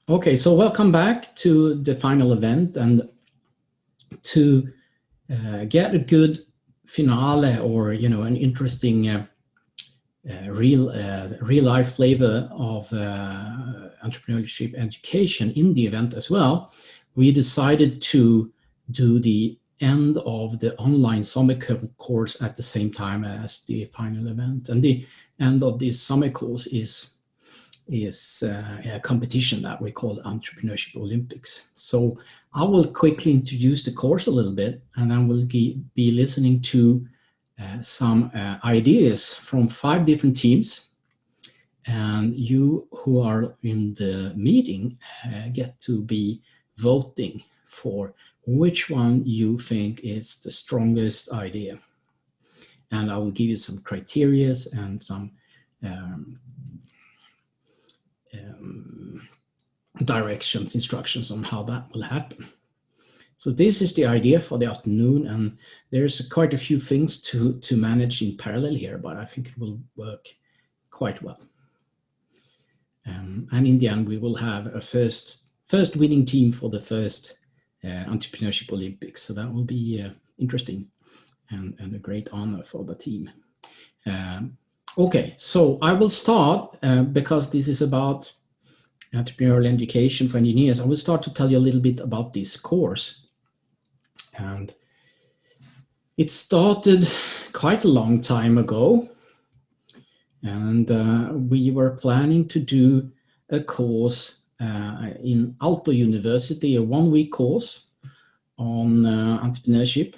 Okay, so welcome back to the final event, and to get a good finale, or an interesting real life flavor of entrepreneurship education in the event as well, we decided to do the end of the online summer course at the same time as the final event. And the end of this summer course is a competition that we call Entrepreneurship Olympics. So I will quickly introduce the course a little bit, and then we'll be listening to some ideas from 5 different teams. And you who are in the meeting get to be voting for which one you think is the strongest idea. And I will give you some criteria and some directions, instructions on how that will happen. So this is the idea for the afternoon, and there's quite a few things to manage in parallel here, but I think it will work quite well. And in the end, we will have a first winning team for the first Entrepreneurship Olympics. So that will be interesting and a great honor for the team. Okay, so I will start because this is about entrepreneurial education for engineers. I will start to tell you a little bit about this course. And it started quite a long time ago. And we were planning to do a course in Aalto University, a 1-week course on entrepreneurship,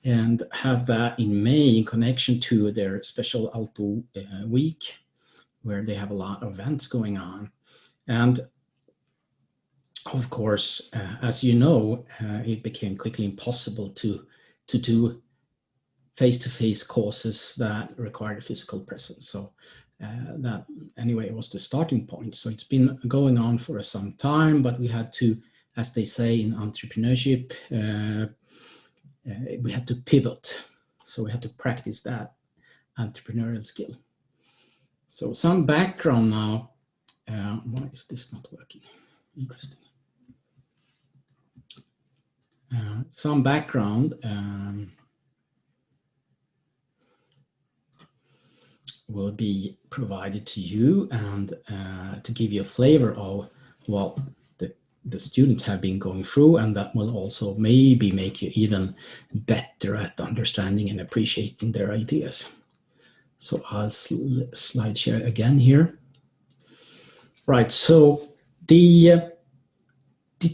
and have that in May in connection to their special Aalto week, where they have a lot of events going on. And of course, as you know, it became quickly impossible to do face-to-face courses that required a physical presence. So that anyway was the starting point. So it's been going on for some time, but we had to, as they say in entrepreneurship, we had to pivot. So we had to practice that entrepreneurial skill. So some background now. Why is this not working? Interesting. Some background will be provided to you, and to give you a flavor of what the students have been going through, and that will also maybe make you even better at understanding and appreciating their ideas. So I'll slide share again here. Right, so the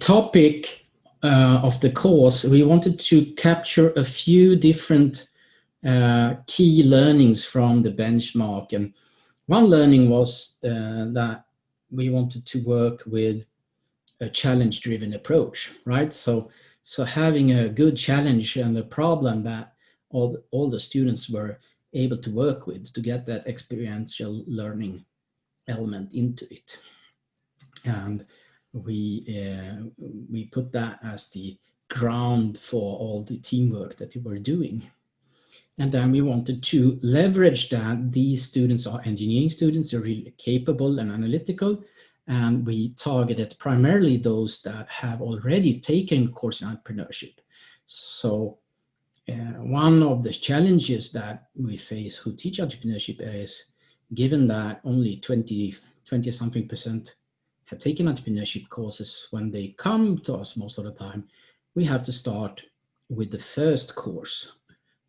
topic of the course, we wanted to capture a few different key learnings from the benchmark. And one learning was that we wanted to work with a challenge-driven approach, right? So having a good challenge and a problem that all the students were able to work with to get that experiential learning element into it. And we put that as the ground for all the teamwork that we were doing. And then we wanted to leverage that these students are engineering students, they're really capable and analytical, and we targeted primarily those that have already taken a course in entrepreneurship. So one of the challenges that we face who teach entrepreneurship is, given that only 20-something% have taken entrepreneurship courses when they come to us most of the time, we have to start with the first course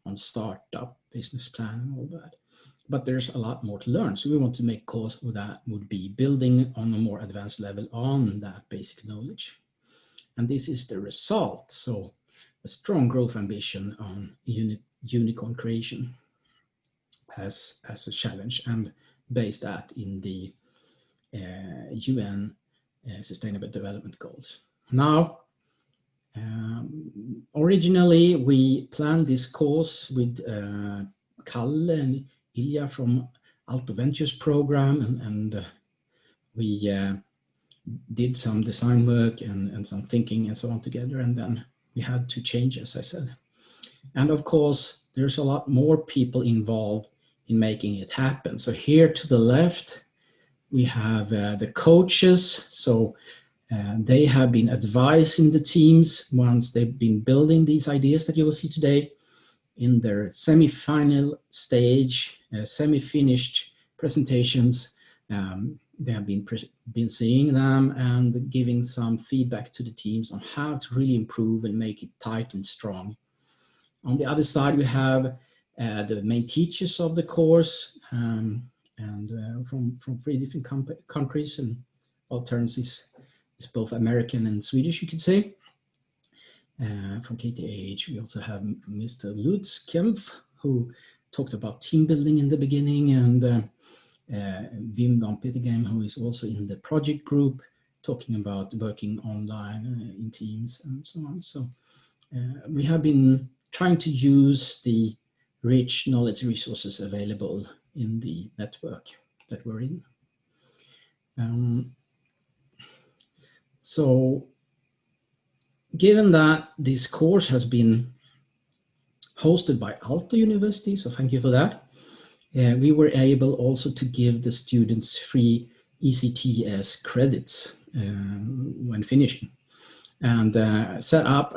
on startup, business plan, and all that. But there's a lot more to learn. So we want to make a course that would be building on a more advanced level on that basic knowledge. And this is the result. So a strong growth ambition on unicorn creation as a challenge, and based that in the UN Sustainable Development Goals. Now, originally we planned this course with Kalle and Ilya from Aalto Ventures program, and we did some design work and some thinking and so on together, and then we had to change, as I said. And of course, there's a lot more people involved in making it happen. So here to the left, we have the coaches. So They have been advising the teams once they've been building these ideas that you will see today in their semi-final stage, semi-finished presentations. They have been seeing them and giving some feedback to the teams on how to really improve and make it tight and strong. On the other side, we have the main teachers of the course and from 3 different countries, and alternatives is both American and Swedish, you could say. From KTH, we also have Mr. Lutz Kempf, who talked about team building in the beginning, and Wim van Pittegem, who is also in the project group, talking about working online in teams and so on. So we have been trying to use the rich knowledge resources available in the network that we're in. So given that this course has been hosted by Aalto University, so thank you for that, we were able also to give the students free ECTS credits when finishing, and set up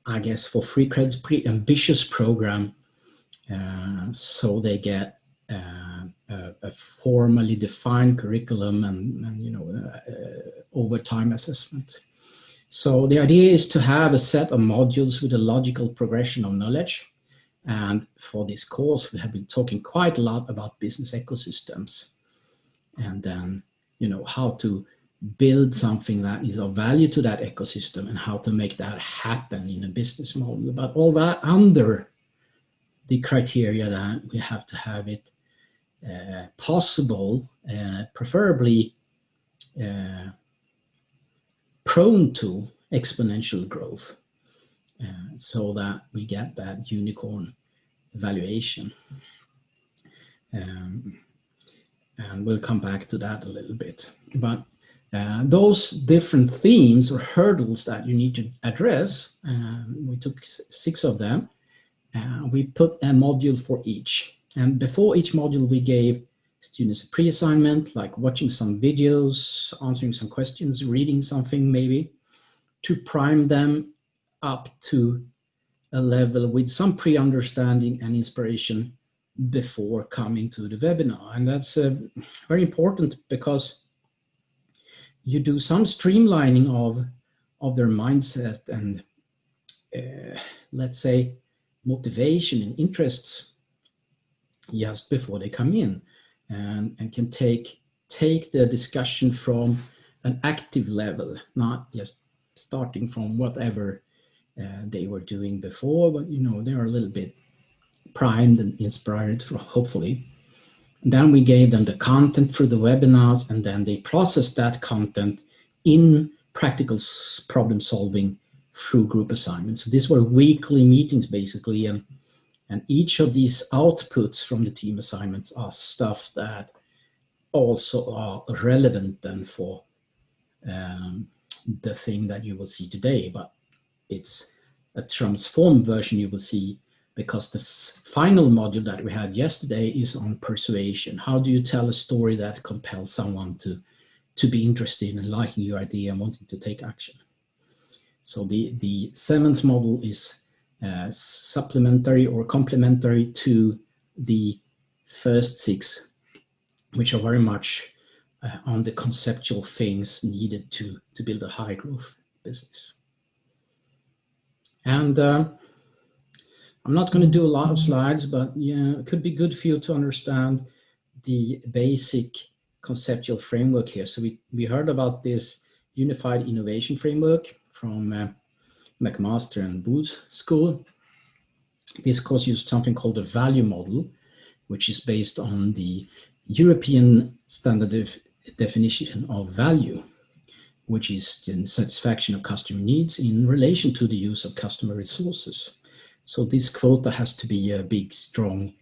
I guess for free credits, pretty ambitious program, so they get a formally defined curriculum and you know, overtime assessment. So the idea is to have a set of modules with a logical progression of knowledge. And for this course, we have been talking quite a lot about business ecosystems, and then, you know, how to build something that is of value to that ecosystem and how to make that happen in a business model. But all that under the criteria that we have to have it possible, preferably prone to exponential growth, so that we get that unicorn valuation. And we'll come back to that a little bit. But those different themes or hurdles that you need to address, we took 6 of them. We put a module for each. And before each module, we gave students a pre-assignment, like watching some videos, answering some questions, reading something maybe, to prime them up to a level with some pre-understanding and inspiration before coming to the webinar. And that's very important, because you do some streamlining of their mindset and let's say motivation and interests just before they come in, and can take the discussion from an active level, not just starting from whatever they were doing before, but you know, they are a little bit primed and inspired, hopefully. And then we gave them the content for the webinars, and then they processed that content in practical problem solving through group assignments. So these were weekly meetings basically, and each of these outputs from the team assignments are stuff that also are relevant then for the thing that you will see today, but it's a transformed version you will see, because the final module that we had yesterday is on persuasion. How do you tell a story that compels someone to be interested in liking your idea and wanting to take action? So the 7th module is supplementary or complementary to the first 6, which are very much on the conceptual things needed to build a high growth business. And I'm not going to do a lot of slides, but yeah, it could be good for you to understand the basic conceptual framework here. So we heard about this unified innovation framework from McMaster and Booth School. This course used something called a value model, which is based on the European standard definition of value, which is the satisfaction of customer needs in relation to the use of customer resources. So this quota has to be a big, strong,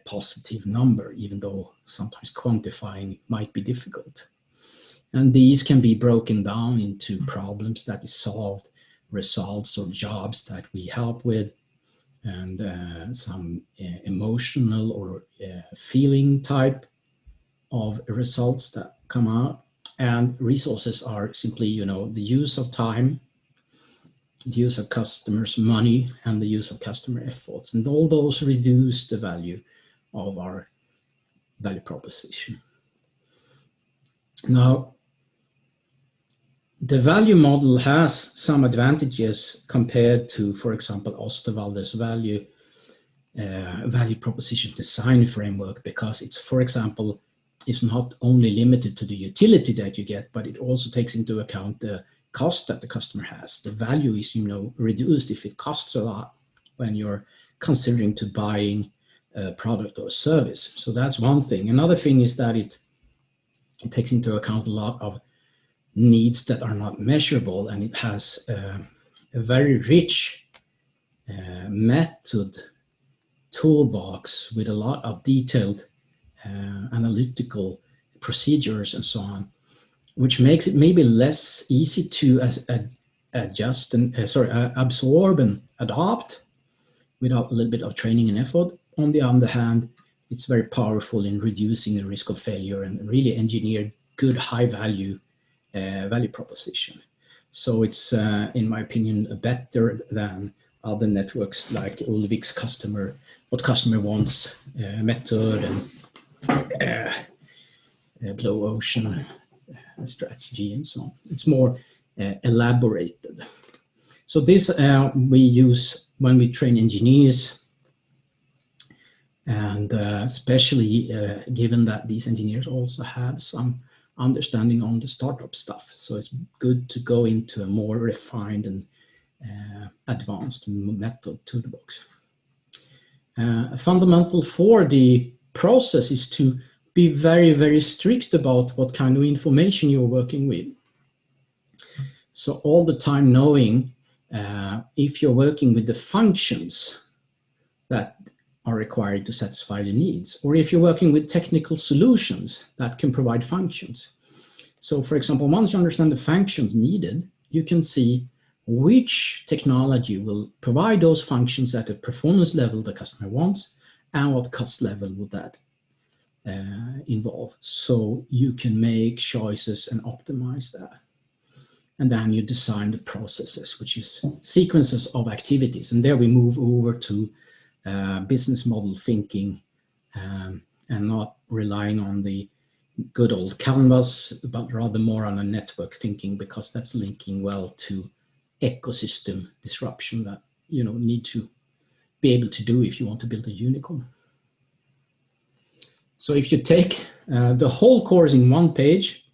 positive number, even though sometimes quantifying might be difficult. And these can be broken down into problems that is solved, results or jobs that we help with, and some emotional or feeling type of results that come out, And resources are simply, you know, the use of time, the use of customers' money, and the use of customer efforts. And all those reduce the value of our value proposition. Now, the value model has some advantages compared to, for example, Osterwalder's value proposition design framework, because it's, for example, it's not only limited to the utility that you get, but it also takes into account the cost that the customer has. The value is, you know, reduced if it costs a lot when you're considering to buying a product or service. So that's one thing. Another thing is that it takes into account a lot of needs that are not measurable, and it has a very rich method toolbox with a lot of detailed analytical procedures and so on, which makes it maybe less easy to adjust and absorb and adopt without a little bit of training and effort. On the other hand, it's very powerful in reducing the risk of failure and really engineer good high value value proposition. So it's, in my opinion, better than other networks like Ulvik's what customer wants method and blue ocean strategy and so on. It's more elaborated. So this we use when we train engineers, and especially given that these engineers also have some understanding on the startup stuff. So it's good to go into a more refined and advanced method toolbox. Fundamental for the process is to be very, very strict about what kind of information you're working with. So all the time knowing if you're working with the functions that are required to satisfy the needs, or if you're working with technical solutions that can provide functions. So for example, once you understand the functions needed, you can see which technology will provide those functions at the performance level the customer wants, and what cost level would that involve. So you can make choices and optimize that. And then you design the processes, which is sequences of activities. And there we move over to business model thinking, and not relying on the good old canvas, but rather more on a network thinking, because that's linking well to ecosystem disruption that you need to be able to do if you want to build a unicorn. So if you take the whole course in one page,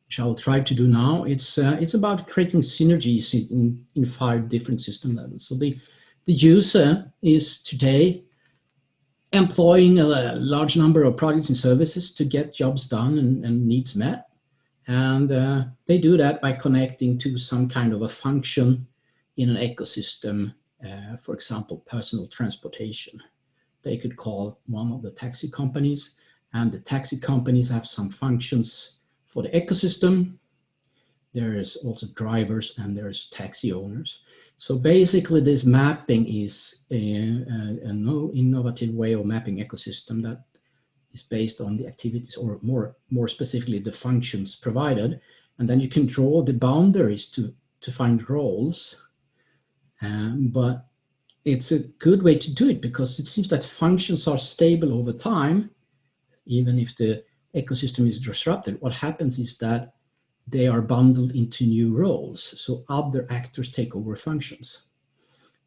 which I'll try to do now, it's about creating synergies in 5 different system levels. So the user is today employing a large number of products and services to get jobs done and needs met. And they do that by connecting to some kind of a function in an ecosystem, for example, personal transportation. They could call one of the taxi companies, and the taxi companies have some functions for the ecosystem. There is also drivers and there's taxi owners. So basically this mapping is a innovative way of mapping ecosystem that is based on the activities, or more specifically the functions provided. And then you can draw the boundaries to find roles. But it's a good way to do it because it seems that functions are stable over time, even if the ecosystem is disrupted. What happens is that they are bundled into new roles. So other actors take over functions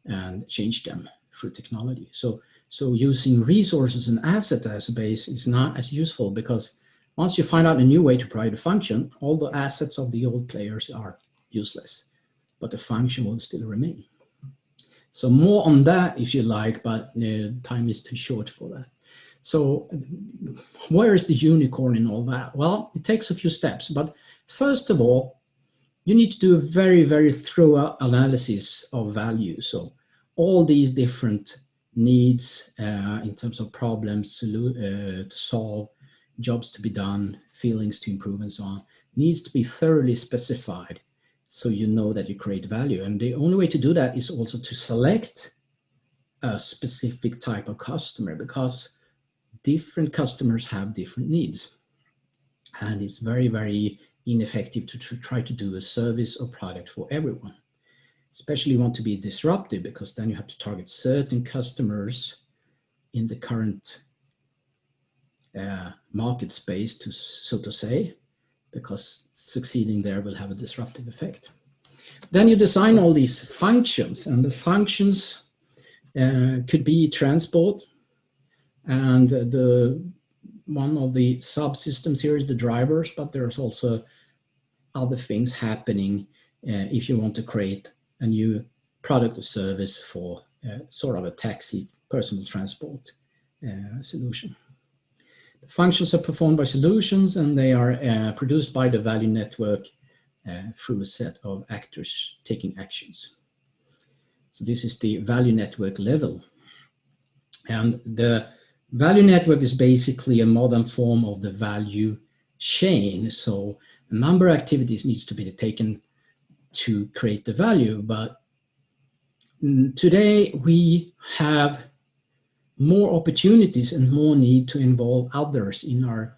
and change them through technology. So using resources and assets as a base is not as useful, because once you find out a new way to provide a function, all the assets of the old players are useless, but the function will still remain. So more on that if you like, but time is too short for that. So where is the unicorn in all that? Well, it takes a few steps, but first of all, you need to do a very, very thorough analysis of value. So all these different needs in terms of problems to solve, jobs to be done, feelings to improve, and so on, needs to be thoroughly specified so you know that you create value. And the only way to do that is also to select a specific type of customer, because different customers have different needs. And it's very, very ineffective to try to do a service or product for everyone. Especially you want to be disruptive, because then you have to target certain customers in the current market space, so to say, because succeeding there will have a disruptive effect. Then you design all these functions, and the functions could be transport, and one of the subsystems here is the drivers, but there's also other things happening if you want to create a new product or service for sort of a taxi personal transport solution. The functions are performed by solutions, and they are produced by the value network through a set of actors taking actions. So this is the value network level. And the value network is basically a modern form of the value chain. So a number of activities needs to be taken to create the value, but today we have more opportunities and more need to involve others in our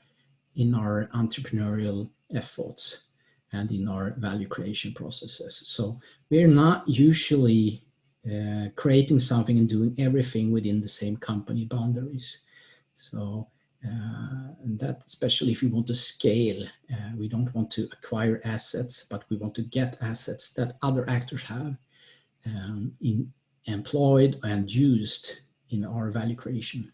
entrepreneurial efforts and in our value creation processes. So we're not usually creating something and doing everything within the same company boundaries. So and that, especially if we want to scale, we don't want to acquire assets, but we want to get assets that other actors have employed and used in our value creation,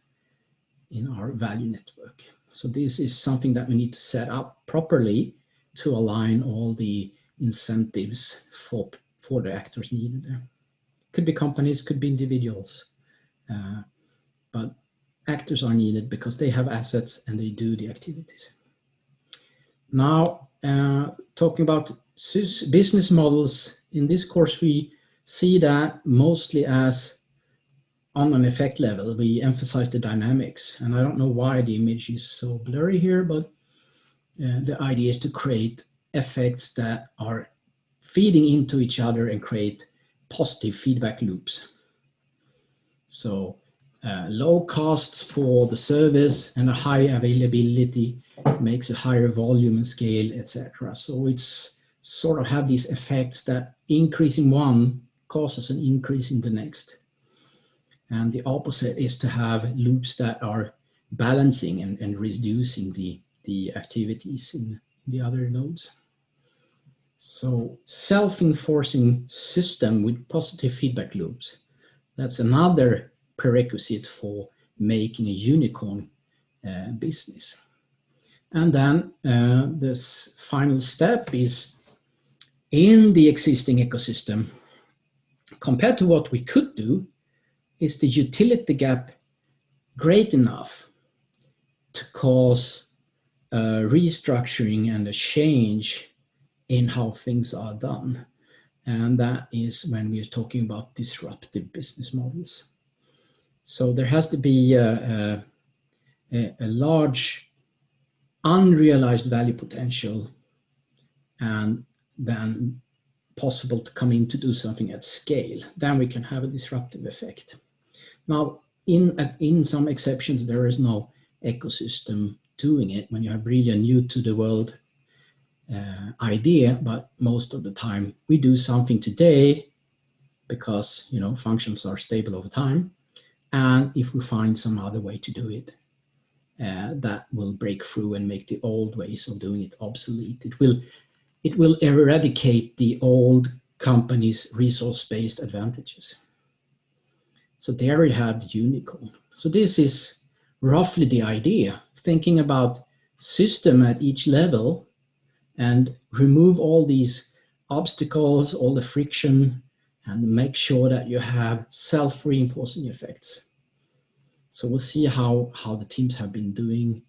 in our value network. So this is something that we need to set up properly to align all the incentives for the actors needed there. Could be companies, could be individuals, but actors are needed because they have assets and they do the activities. Now, talking about business models, in this course we see that mostly as on an effect level. We emphasize the dynamics, and I don't know why the image is so blurry here, but the idea is to create effects that are feeding into each other and create positive feedback loops. So low costs for the service and a high availability makes a higher volume and scale, etc. So it's sort of have these effects that increasing one causes an increase in the next. And the opposite is to have loops that are balancing and reducing the activities in the other nodes. So self-enforcing system with positive feedback loops, that's another prerequisite for making a unicorn business. And then this final step is, in the existing ecosystem, compared to what we could do, is the utility gap great enough to cause a restructuring and a change in how things are done? And that is when we're talking about disruptive business models. So there has to be a large unrealized value potential, and then possible to come in to do something at scale. Then we can have a disruptive effect. Now, in some exceptions, there is no ecosystem doing it when you have really a new to the world idea, but most of the time we do something today because, you know, functions are stable over time. And if we find some other way to do it, that will break through and make the old ways of doing it obsolete. It will eradicate the old company's resource-based advantages. So there we have the unicorn. So this is roughly the idea, thinking about system at each level and remove all these obstacles, all the friction, and make sure that you have self-reinforcing effects. So we'll see how the teams have been doing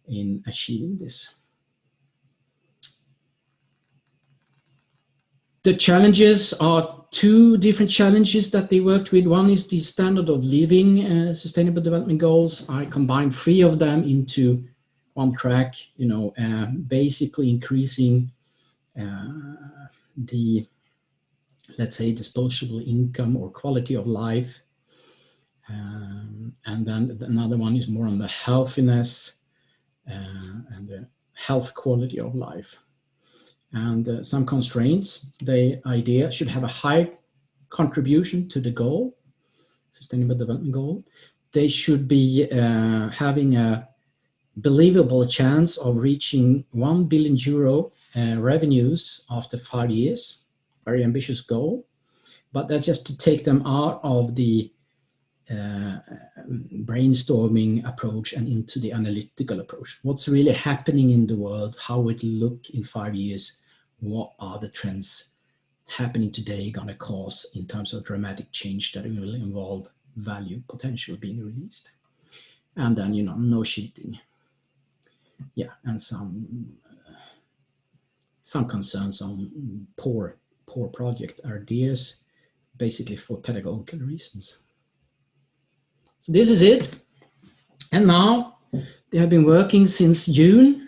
in achieving this. The challenges are two different challenges that they worked with. One is the standard of living sustainable development goals. I combined 3 of them into one track, you know, basically increasing the, let's say, disposable income or quality of life. And then another one is more on the healthiness and the health quality of life. And some constraints, the idea should have a high contribution to the goal, sustainable development goal. They should be having a believable chance of reaching €1 billion revenues after 5 years. Very ambitious goal, but that's just to take them out of the brainstorming approach and into the analytical approach. What's really happening in the world, how it will look in 5 years, what are the trends happening today going to cause in terms of dramatic change that will involve value potential being released. And then, no cheating. Yeah, and some concerns on poor project ideas, basically for pedagogical reasons. So this is it. And now they have been working since June,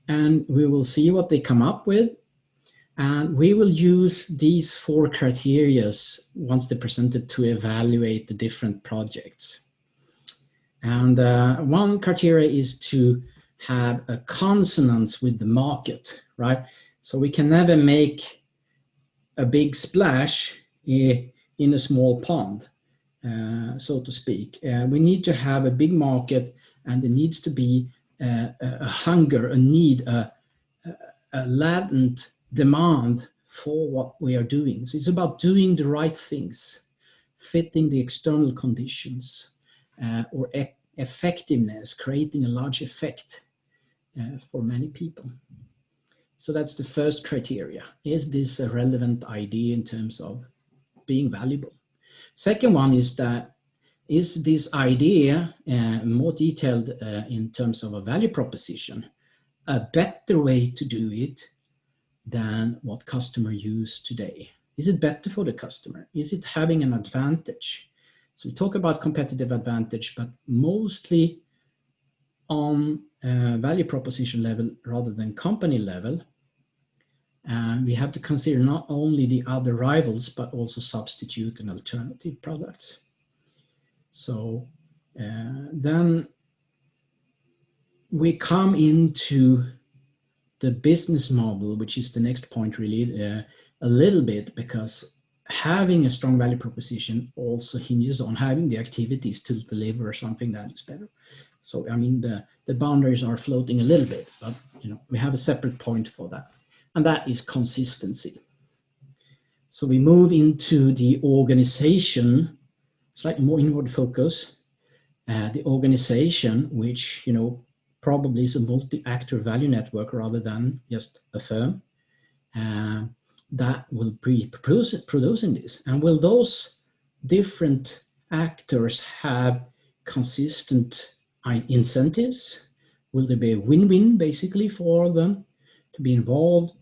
and we will see what they come up with. And we will use these 4 criteria once they're presented to evaluate the different projects. And one criteria is to have a consonance with the market, right? So we can never make a big splash in a small pond, so to speak. We need to have a big market, and there needs to be a hunger, a need, a latent demand for what we are doing. So it's about doing the right things, fitting the external conditions, or effectiveness, creating a large effect for many people. So that's the first criteria. Is this a relevant idea in terms of being valuable? Second one is that, is this idea more detailed in terms of a value proposition, a better way to do it than what customer use today? Is it better for the customer? Is it having an advantage? So we talk about competitive advantage, but mostly on value proposition level rather than company level. And we have to consider not only the other rivals, but also substitute and alternative products. So then we come into the business model, which is the next point really, a little bit, because having a strong value proposition also hinges on having the activities to deliver something that is better. So, I mean, the boundaries are floating a little bit, but we have a separate point for that, and that is consistency. So we move into the organization, slightly more inward focus, the organization, which, probably is a multi-actor value network rather than just a firm that will be producing this. And will those different actors have consistent incentives? Will there be a win-win basically for them to be involved?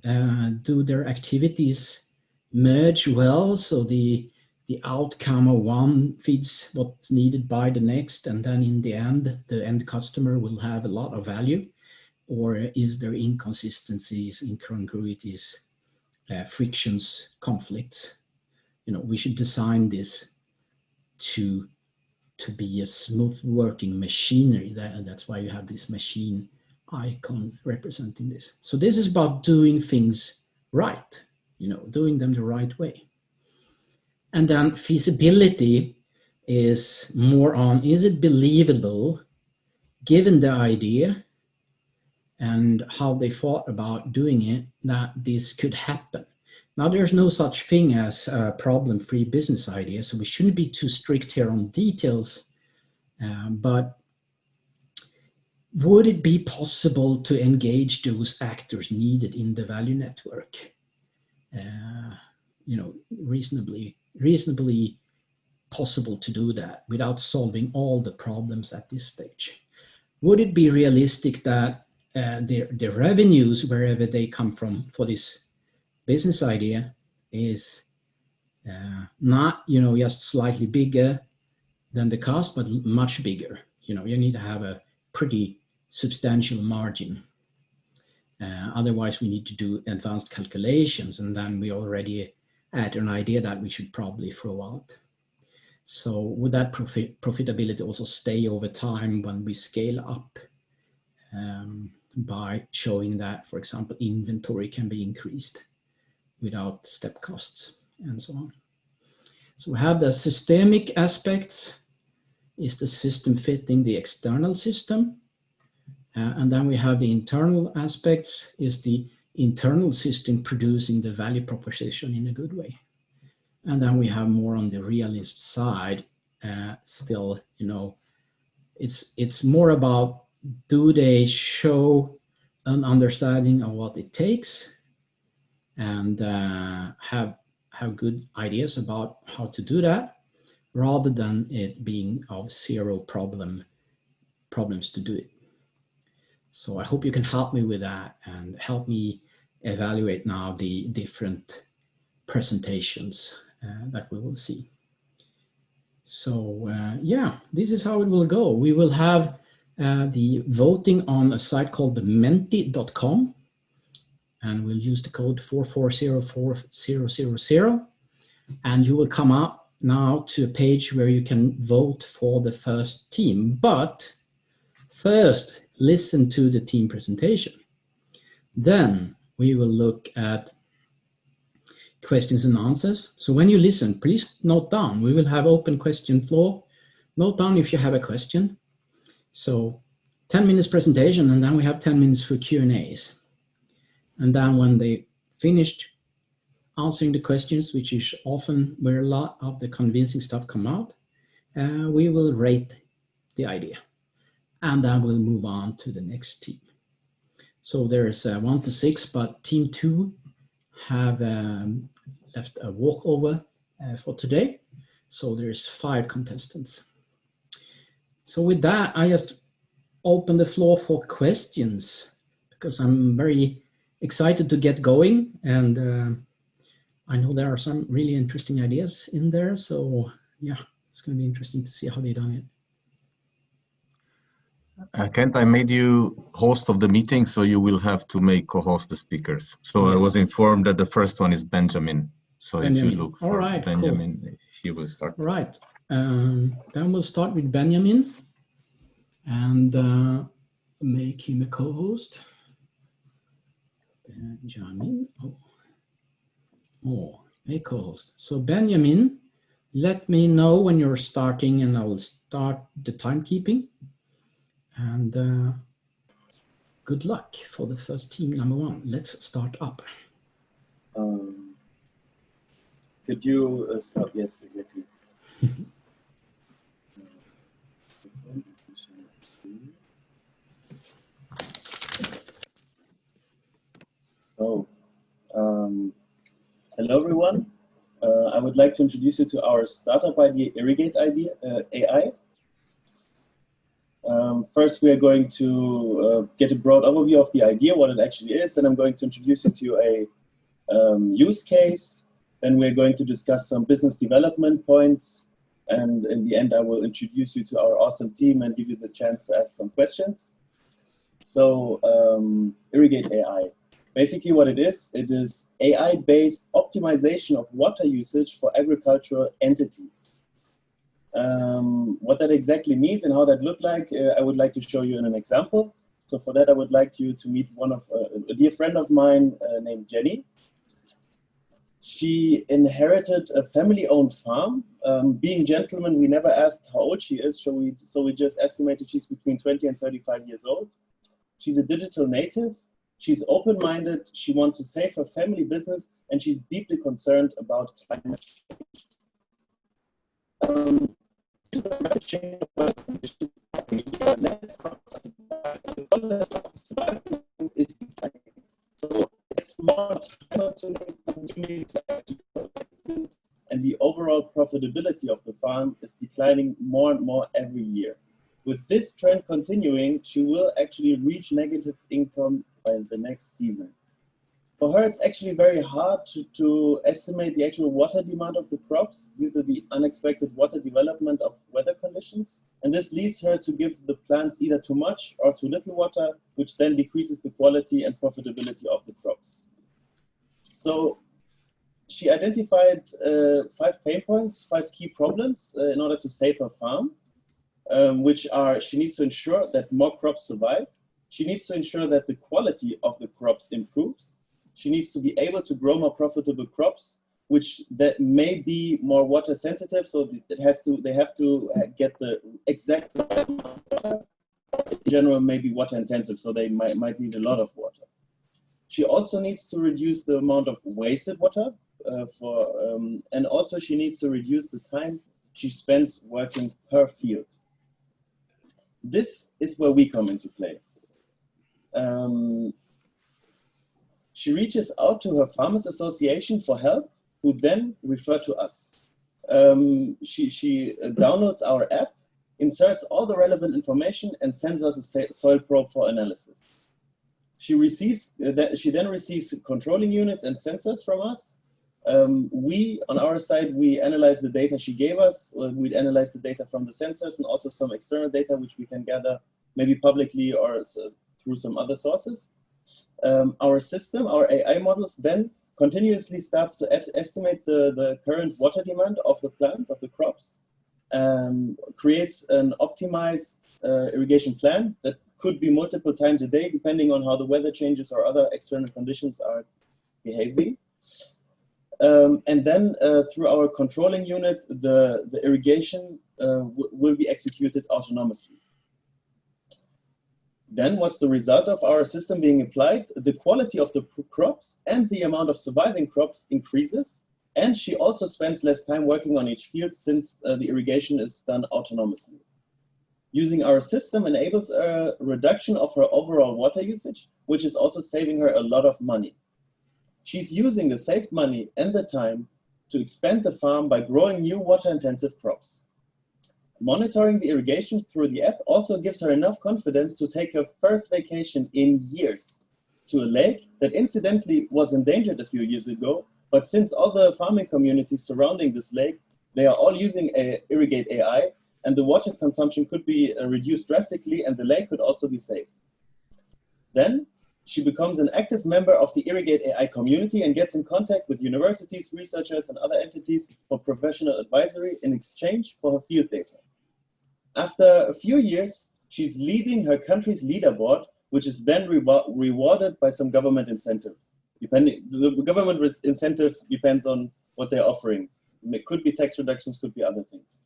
Do their activities merge well, so the outcome of one feeds what's needed by the next, and then in the end customer will have a lot of value? Or is there inconsistencies, incongruities, frictions, conflicts? We should design this to be a smooth working machinery. That's why you have this machine icon representing this. So this is about doing things right, doing them the right way. And then feasibility is more on, is it believable, given the idea and how they thought about doing it, that this could happen? Now, there's no such thing as a problem-free business idea, so we shouldn't be too strict here on details, but would it be possible to engage those actors needed in the value network, reasonably possible to do that without solving all the problems at this stage? Would it be realistic that the revenues, wherever they come from for this business idea, is not just slightly bigger than the cost, but much bigger? You need to have a pretty substantial margin. Otherwise, we need to do advanced calculations, and then we already had an idea that we should probably throw out. So would that profitability also stay over time when we scale up? by showing that, for example, inventory can be increased without step costs and so on. So we have the systemic aspects. Is the system fitting the external system? And then we have the internal aspects. Is the internal system producing the value proposition in a good way? And then we have more on the realist side. Still, you know, it's more about, do they show an understanding of what it takes and have good ideas about how to do that, rather than it being of zero problems to do it. So I hope you can help me with that and help me evaluate now the different presentations that we will see. So yeah, this is how it will go. We will have the voting on a site called menti.com, and we'll use the code 4404000, and you will come up now to a page where you can vote for the first team. But first, listen to the team presentation. Then we will look at questions and answers. So when you listen, please note down. We will have open question floor. Note down if you have a question. So 10 minutes presentation, and then we have 10 minutes for Q&As. And then when they finished answering the questions, which is often where a lot of the convincing stuff come out, we will rate the idea. And then we'll move on to the next team. So there's 1 to 6, but team 2 have left a walkover for today. So there's 5 contestants. So with that, I just open the floor for questions, because I'm very excited to get going. And I know there are some really interesting ideas in there. So yeah, it's going to be interesting to see how they done it. Kent, I made you host of the meeting, so you will have to make co-host the speakers. So yes. I was informed that the first one is Benjamin. So Benjamin. If you look for Benjamin, cool. He will start. All right. Then we'll start with Benjamin and make him a co-host. Benjamin. Oh, a co-host. So Benjamin, let me know when you're starting, and I will start the timekeeping. And good luck for the first team number 1. Let's start up. Could you stop? Yes, exactly. So, hello everyone. I would like to introduce you to our startup idea, Irrigate AI. First, we are going to get a broad overview of the idea, what it actually is. Then I'm going to introduce you to a use case. Then we're going to discuss some business development points. And in the end, I will introduce you to our awesome team and give you the chance to ask some questions. So, Irrigate AI. Basically what it is AI-based optimization of water usage for agricultural entities. What that exactly means and how that looked like, I would like to show you in an example. So for that, I would like you to meet a dear friend of mine named Jenny. She inherited a family-owned farm. Being gentlemen, we never asked how old she is, so we just estimated she's between 20 and 35 years old. She's a digital native. She's open-minded. She wants to save her family business, and she's deeply concerned about climate change. So it's smart and the overall profitability of the farm is declining more and more every year. With this trend continuing, she will actually reach negative income by the next season. For her, it's actually very hard to estimate the actual water demand of the crops due to the unexpected water development of weather conditions. And this leads her to give the plants either too much or too little water, which then decreases the quality and profitability of the crops. So she identified 5 pain points, 5 key problems in order to save her farm, which are: she needs to ensure that more crops survive. She needs to ensure that the quality of the crops improves. She needs to be able to grow more profitable crops, which that may be more water sensitive, so they have to get the exact amount of water. In general, maybe water intensive, so they might need a lot of water. She also needs to reduce the amount of wasted water, and also she needs to reduce the time she spends working per field. This is where we come into play. She reaches out to her farmers association for help, who then refer to us. She downloads our app, inserts all the relevant information, and sends us a soil probe for analysis. She then receives controlling units and sensors from us. We, on our side, we analyze the data she gave us. We analyze the data from the sensors and also some external data which we can gather maybe publicly or through some other sources. Our system, our AI models, then continuously starts to estimate the current water demand of the plants, of the crops, creates an optimized irrigation plan that could be multiple times a day, depending on how the weather changes or other external conditions are behaving. And then through our controlling unit, the irrigation will be executed autonomously. Then what's the result of our system being applied? The quality of the crops and the amount of surviving crops increases. And she also spends less time working on each field since the irrigation is done autonomously. Using our system enables a reduction of her overall water usage, which is also saving her a lot of money. She's using the saved money and the time to expand the farm by growing new water-intensive crops. Monitoring the irrigation through the app also gives her enough confidence to take her first vacation in years to a lake that incidentally was endangered a few years ago, but since all the farming communities surrounding this lake, they are all using Irrigate AI, and the water consumption could be reduced drastically and the lake could also be saved. Then she becomes an active member of the Irrigate AI community and gets in contact with universities, researchers, and other entities for professional advisory in exchange for her field data. After a few years, she's leading her country's leaderboard, which is then rewarded by some government incentive. The government incentive depends on what they're offering. It could be tax reductions, could be other things.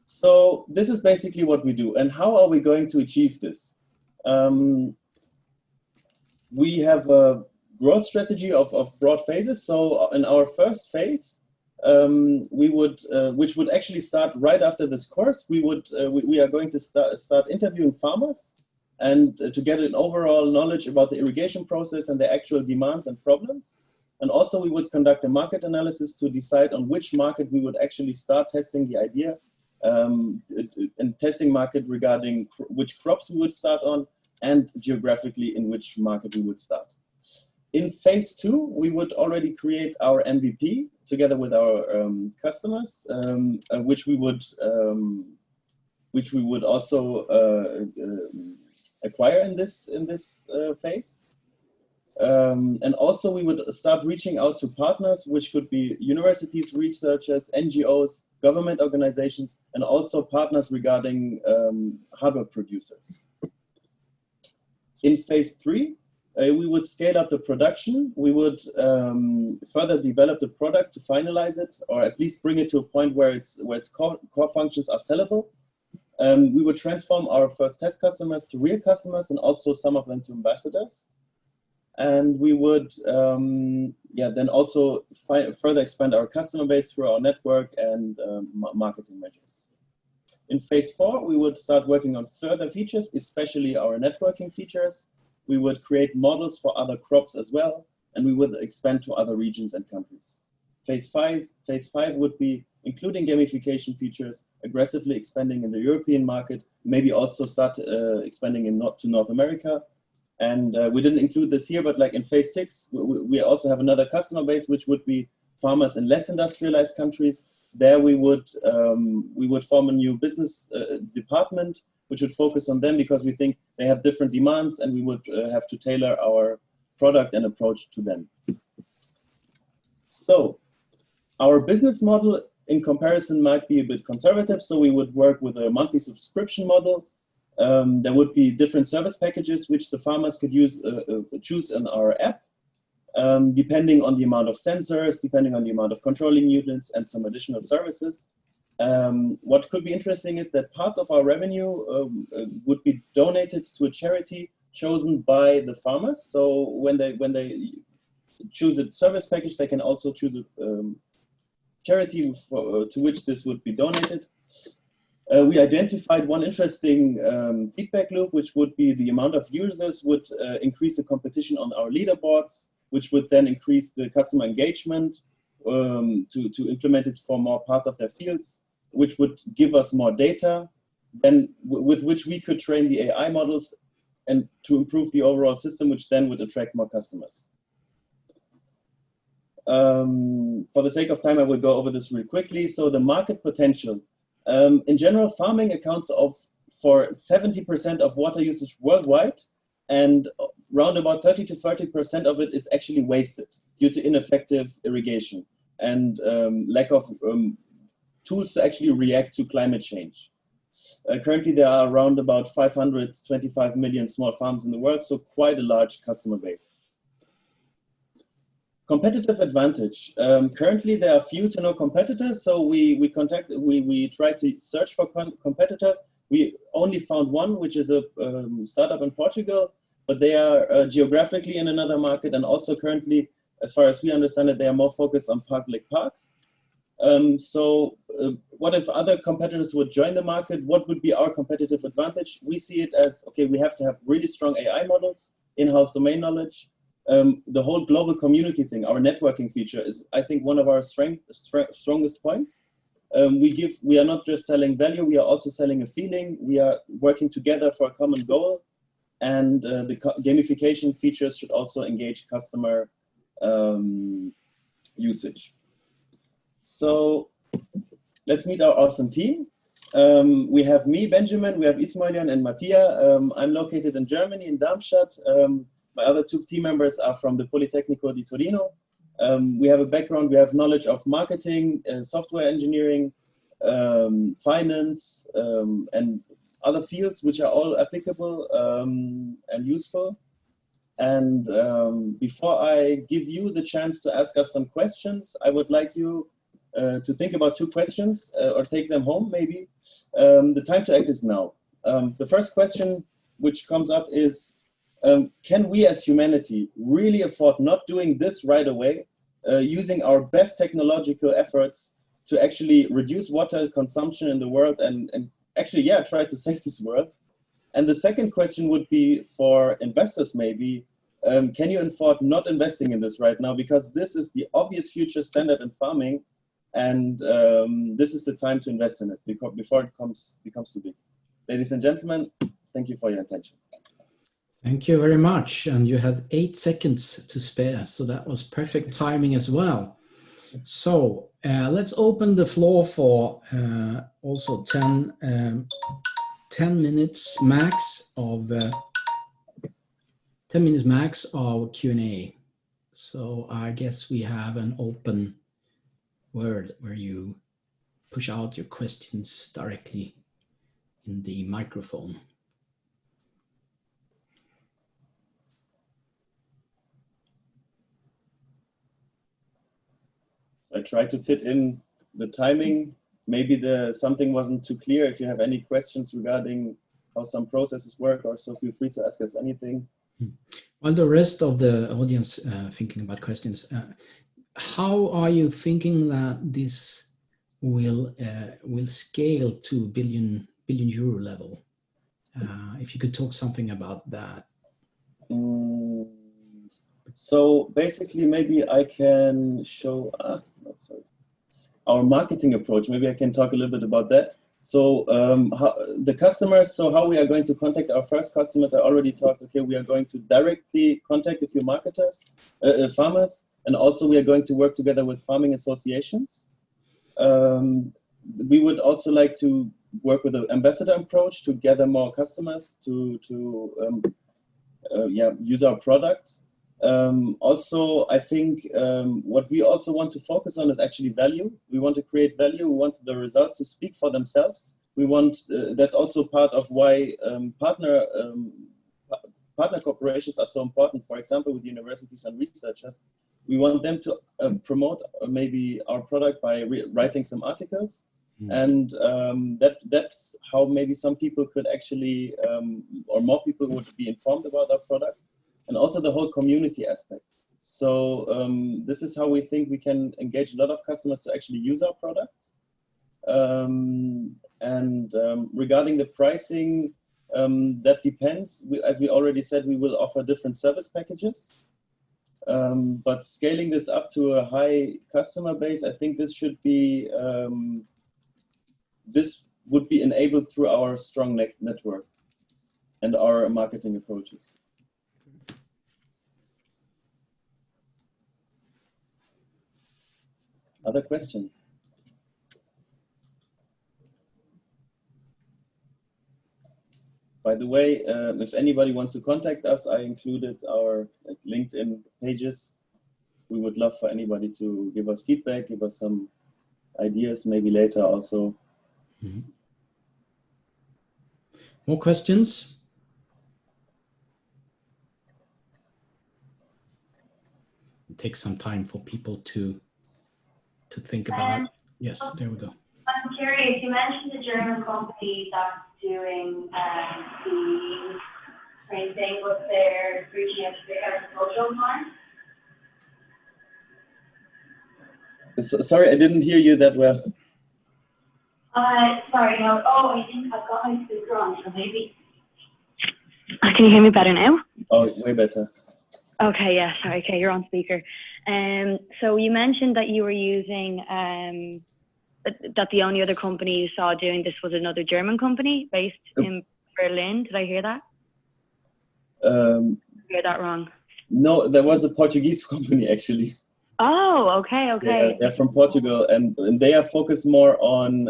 So this is basically what we do. And how are we going to achieve this? We have a growth strategy of broad phases. So in our first phase, which would actually start right after this course, we are going to start interviewing farmers and to get an overall knowledge about the irrigation process and the actual demands and problems. And also we would conduct a market analysis to decide on which market we would actually start testing the idea, and testing market regarding which crops we would start on and geographically in which market we would start. In phase 2, we would already create our MVP together with our customers, which we would also acquire in this phase. And also we would start reaching out to partners, which could be universities, researchers, NGOs, government organizations, and also partners regarding hardware producers. In phase 3, we would scale up the production. We would further develop the product to finalize it, or at least bring it to a point where its core functions are sellable. We would transform our first test customers to real customers and also some of them to ambassadors. And we would then also further expand our customer base through our network and marketing measures. In phase 4, we would start working on further features, especially our networking features. We would create models for other crops as well, and we would expand to other regions and countries. Phase 5 would be including gamification features, aggressively expanding in the European market, maybe also start expanding to North America. And we didn't include this here, but like in phase 6, we also have another customer base, which would be farmers in less industrialized countries. There we would form a new business department, which would focus on them because we think they have different demands and we would have to tailor our product and approach to them. So our business model in comparison might be a bit conservative. So we would work with a monthly subscription model. There would be different service packages which the farmers could choose in our app, depending on the amount of sensors, depending on the amount of controlling units, and some additional services. What could be interesting is that parts of our revenue would be donated to a charity chosen by the farmers. So when they choose a service package, they can also choose a charity to which this would be donated. We identified one interesting feedback loop, which would be the amount of users would increase the competition on our leaderboards, which would then increase the customer engagement to implement it for more parts of their fields, which would give us more data, then with which we could train the AI models and to improve the overall system, which then would attract more customers. For the sake of time, I will go over this really quickly. So the market potential. In general, farming accounts for 70% of water usage worldwide, and around about 30 to 40% of it is actually wasted due to ineffective irrigation and lack of tools to actually react to climate change. Currently, there are around about 525 million small farms in the world, so quite a large customer base. Competitive advantage. Currently, there are few to no competitors, so we try to search for competitors. We only found one, which is a startup in Portugal, but they are geographically in another market, and also currently, as far as we understand it, they are more focused on public parks. What if other competitors would join the market? What would be our competitive advantage? We see it as, okay, we have to have really strong AI models, in-house domain knowledge. The whole global community thing, our networking feature is, I think, one of our strongest points. We are not just selling value, we are also selling a feeling. We are working together for a common goal, and the gamification features should also engage customer usage. So let's meet our awesome team. We have me, Benjamin, we have Ismailian and Mattia. I'm located in Germany, in Darmstadt. My other two team members are from the Politecnico di Torino. We have a background, we have knowledge of marketing, software engineering, finance, and other fields which are all applicable and useful. And before I give you the chance to ask us some questions, I would like you to think about two questions or take them home maybe. The time to act is now. The first question which comes up is, can we as humanity really afford not doing this right away, using our best technological efforts to actually reduce water consumption in the world and actually, yeah, try to save this world? And the second question would be for investors maybe, can you afford not investing in this right now? Because this is the obvious future standard in farming, and this is the time to invest in it before it becomes too big. Ladies and gentlemen, thank you for your attention. Thank you very much. And you had 8 seconds to spare, so that was perfect timing as well. So let's open the floor for also 10 minutes max of 10 minutes max of Q&A. So I guess we have an open word where you push out your questions directly in the microphone. I tried to fit in the timing. Maybe something wasn't too clear. If you have any questions regarding how some processes work or so, feel free to ask us anything. While the rest of the audience thinking about questions, how are you thinking that this will scale to billion euro level? If you could talk something about that. So basically, maybe I can show our marketing approach. Maybe I can talk a little bit about that. So the customers, so how we are going to contact our first customers, I already talked, okay, we are going to directly contact a few marketers, farmers, and also we are going to work together with farming associations. We would also like to work with an ambassador approach to gather more customers to use our products. Also, I think what we also want to focus on is actually value. We want to create value. We want the results to speak for themselves. We want, that's also part of why partner corporations are so important. For example, with universities and researchers, we want them to promote maybe our product by writing some articles. And that's how maybe some people could actually, or more people would be informed about our product, and also the whole community aspect. So this is how we think we can engage a lot of customers to actually use our product. Regarding the pricing, that depends. As we already said, we will offer different service packages. But scaling this up to a high customer base, I think this should be, this would be enabled through our strong network and our marketing approaches. Other questions? By the way, if anybody wants to contact us, I included our LinkedIn pages. We would love for anybody to give us feedback, give us some ideas, maybe later also. More questions? It takes some time for people to think about. Yes, there we go. I'm curious, you mentioned the German company that's doing the same thing, but they're reaching out to the agricultural clients. Sorry, I didn't hear you that well. Sorry, no. Oh, I think I've got my speaker on, so maybe. Can you hear me better now? Oh, it's way better. Okay, yeah, sorry. Okay, you're on speaker. So you mentioned that you were using, that the only other company you saw doing this was another German company based in Berlin. Did I hear that? Did I hear that wrong? No, there was a Portuguese company actually. Oh, okay, okay. They're from Portugal, and they are focused more on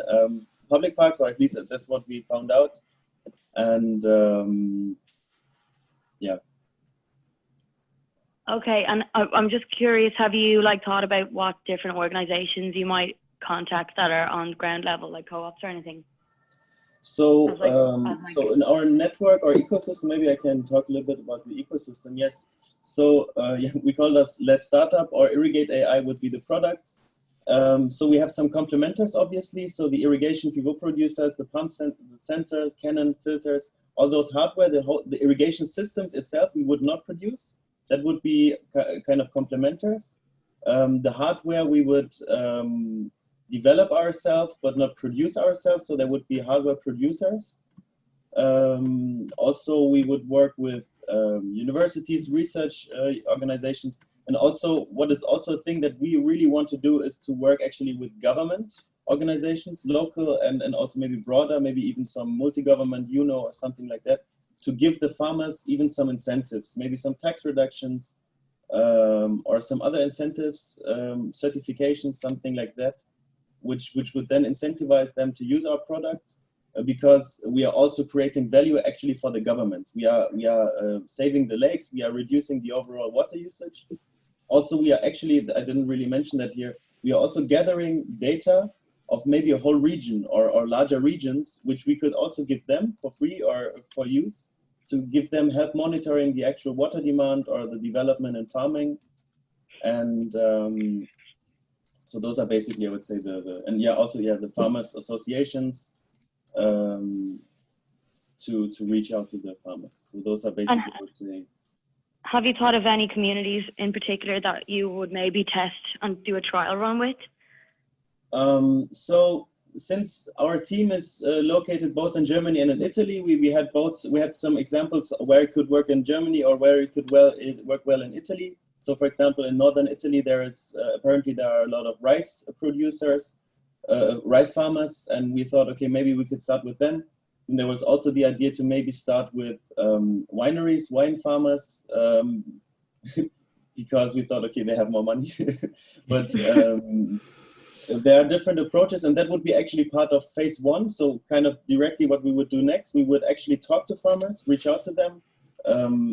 public parks, or at least that's what we found out. And yeah. Okay, and I'm just curious, have you thought about what different organizations you might contact that are on ground level, like co-ops or anything? So, so in our network or ecosystem, maybe I can talk a little bit about the ecosystem. Yes. So yeah, we call us Let's Startup, or Irrigate AI would be the product. So we have some complementers, obviously. So the irrigation pivot producers, the pumps, and the sensors, cannon, filters, all those hardware, the irrigation systems itself, we would not produce. That would be kind of complementers. The hardware we would develop ourselves, but not produce ourselves. So there would be hardware producers. Also, we would work with universities, research organizations. And also, what is also a thing that we really want to do is to work actually with government organizations, local and also maybe broader, maybe even some multi-government, or something like that, to give the farmers even some incentives, maybe some tax reductions or some other incentives, certifications, something like that, which would then incentivize them to use our product, because we are also creating value actually for the government. We are saving the lakes, we are reducing the overall water usage. Also, we are actually, I didn't really mention that here, we are also gathering data of maybe a whole region or larger regions, which we could also give them for free or for use, to give them help monitoring the actual water demand or the development in farming. And so those are basically, I would say, the farmers associations to reach out to the farmers. So those are basically, I would say. Have you thought of any communities in particular that you would maybe test and do a trial run with? So since our team is located both in Germany and in Italy, we had some examples where it could work in Germany or where it could work well in Italy. So for example, in northern Italy, there is apparently there are a lot of rice producers, rice farmers, and we thought, okay, maybe we could start with them. And there was also the idea to maybe start with wineries, wine farmers, because we thought, okay, they have more money. But there are different approaches, and that would be actually part of phase one. So kind of directly what we would do next, we would actually talk to farmers, reach out to them,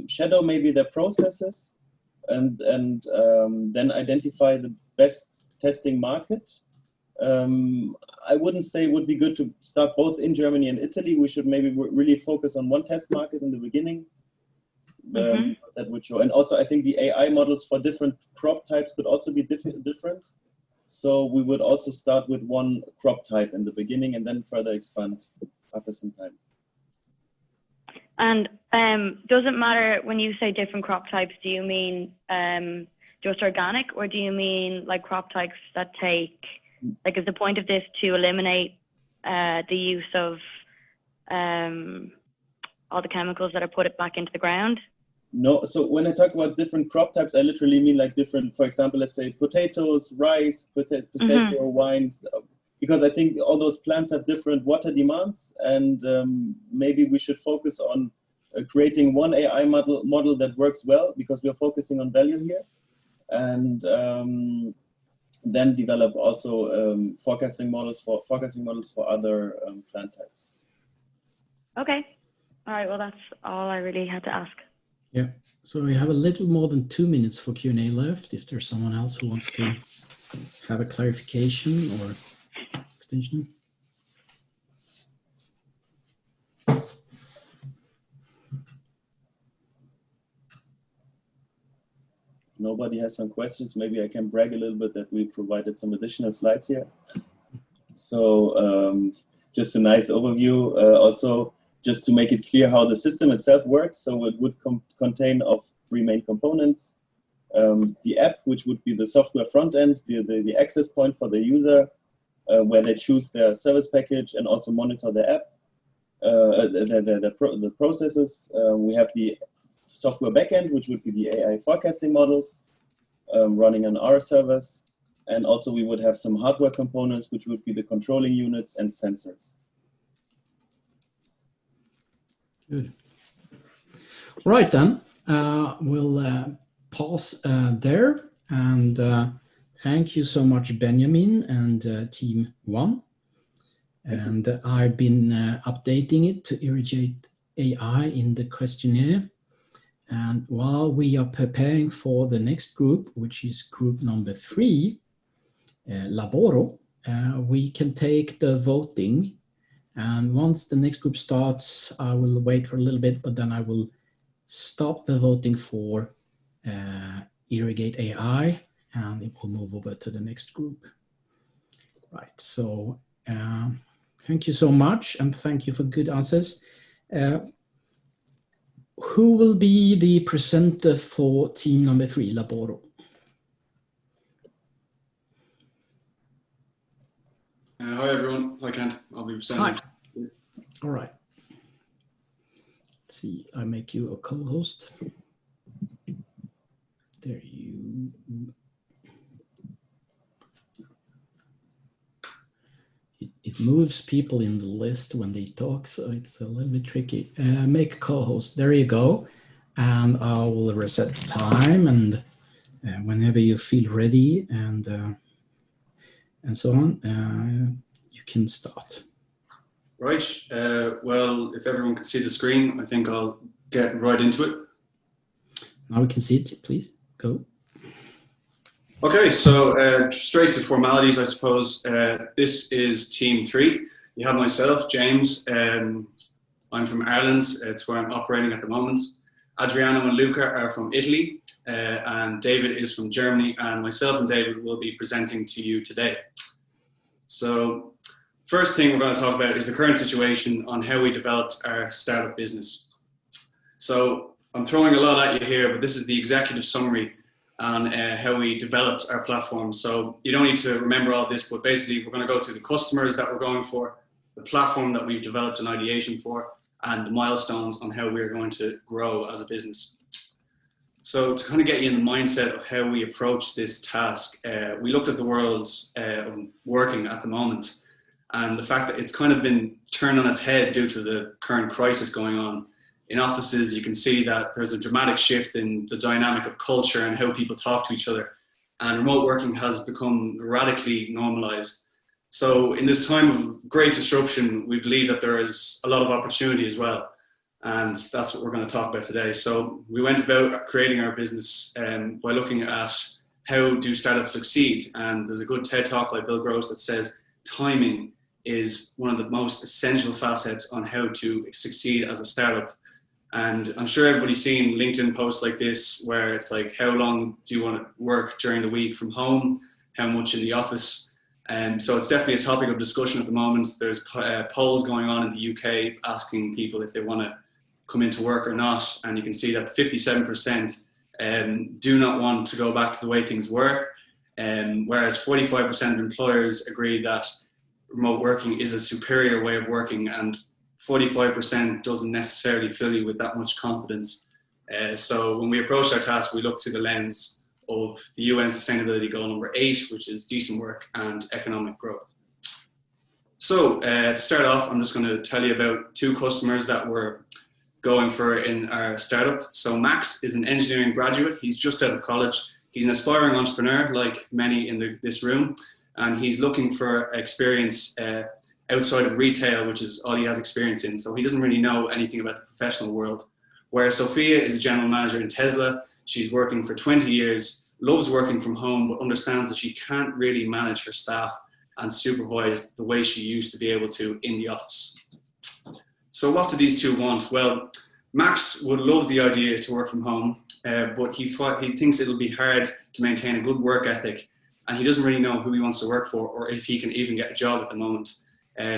shadow maybe their processes, and then identify the best testing market. I wouldn't say it would be good to start both in Germany and Italy. We should maybe really focus on one test market in the beginning. That would show. And also, I think the AI models for different crop types could also be different. So we would also start with one crop type in the beginning and then further expand after some time. And does it matter when you say different crop types, do you mean just organic, or do you mean like crop types that take, like, is the point of this to eliminate the use of all the chemicals that are put back into the ground? No, so when I talk about different crop types, I literally mean like different, for example, let's say potatoes, rice, pistachio, wines, because I think all those plants have different water demands, and maybe we should focus on creating one AI model that works well, because we're focusing on value here, and then develop also forecasting models for other plant types. Okay. All right. Well, that's all I really had to ask. Yeah. So we have a little more than 2 minutes for Q&A left. If there's someone else who wants to have a clarification or extension. Nobody has some questions. Maybe I can brag a little bit that we provided some additional slides here. So just a nice overview. Also, just to make it clear how the system itself works. So it would contain of 3 main components. The app, which would be the software front end, the access point for the user, where they choose their service package and also monitor the app, the processes. We have the software backend, which would be the AI forecasting models running on our servers. And also we would have some hardware components, which would be the controlling units and sensors. Good. Right then, we'll pause there, and thank you so much, Benjamin and Team 1. And I've been updating it to irrigate AI in the questionnaire. And while we are preparing for the next group, which is group number 3, Laboro, we can take the voting. And once the next group starts, I will wait for a little bit, but then I will stop the voting for Irrigate AI, and it will move over to the next group. Right, so thank you so much, and thank you for good answers. Who will be the presenter for team number 3, Laboro? Hi everyone, hi Kent, I'll be presenting. Hi. All right. Let's see, I make you a co-host. There you. It moves people in the list when they talk, so it's a little bit tricky. Make a co-host, there you go. And I will reset the time, and whenever you feel ready and so on, you can start. Right, well, if everyone can see the screen, I think I'll get right into it. Now we can see it, please, go. Okay, so straight to formalities, I suppose. This is team 3. You have myself, James. I'm from Ireland, it's where I'm operating at the moment. Adriano and Luca are from Italy, and David is from Germany, and myself and David will be presenting to you today. So, first thing we're going to talk about is the current situation on how we developed our startup business. So I'm throwing a lot at you here, but this is the executive summary on how we developed our platform. So you don't need to remember all this, but basically we're going to go through the customers that we're going for, the platform that we've developed an ideation for, and the milestones on how we're going to grow as a business. So to kind of get you in the mindset of how we approach this task, we looked at the world working at the moment, and the fact that it's kind of been turned on its head due to the current crisis going on. In offices, you can see that there's a dramatic shift in the dynamic of culture and how people talk to each other. And remote working has become radically normalized. So in this time of great disruption, we believe that there is a lot of opportunity as well. And that's what we're going to talk about today. So we went about creating our business by looking at how do startups succeed. And there's a good TED talk by Bill Gross that says, timing is one of the most essential facets on how to succeed as a startup. And I'm sure everybody's seen LinkedIn posts like this, where it's like, how long do you want to work during the week from home? How much in the office? And so it's definitely a topic of discussion at the moment. There's polls going on in the UK asking people if they want to come into work or not. And you can see that 57% do not want to go back to the way things were. Whereas 45% of employers agree that remote working is a superior way of working, and 45% doesn't necessarily fill you with that much confidence. So when we approached our task, we looked through the lens of the UN Sustainability Goal number 8, which is decent work and economic growth. So to start off, I'm just going to tell you about 2 customers that we're going for in our startup. So Max is an engineering graduate. He's just out of college. He's an aspiring entrepreneur, like many in this room, and he's looking for experience outside of retail, which is all he has experience in. So he doesn't really know anything about the professional world. Whereas Sophia is a general manager in Tesla. She's working for 20 years, loves working from home, but understands that she can't really manage her staff and supervise the way she used to be able to in the office. So what do these 2 want? Well, Max would love the idea to work from home, but he thinks it'll be hard to maintain a good work ethic, and he doesn't really know who he wants to work for or if he can even get a job at the moment.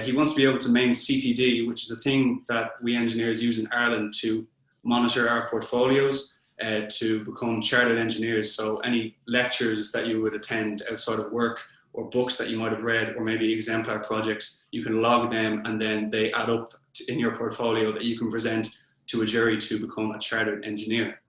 He wants to be able to maintain CPD, which is a thing that we engineers use in Ireland to monitor our portfolios, to become chartered engineers. So any lectures that you would attend outside of work, or books that you might have read, or maybe exemplar projects, you can log them, and then they add up in your portfolio that you can present to a jury to become a chartered engineer.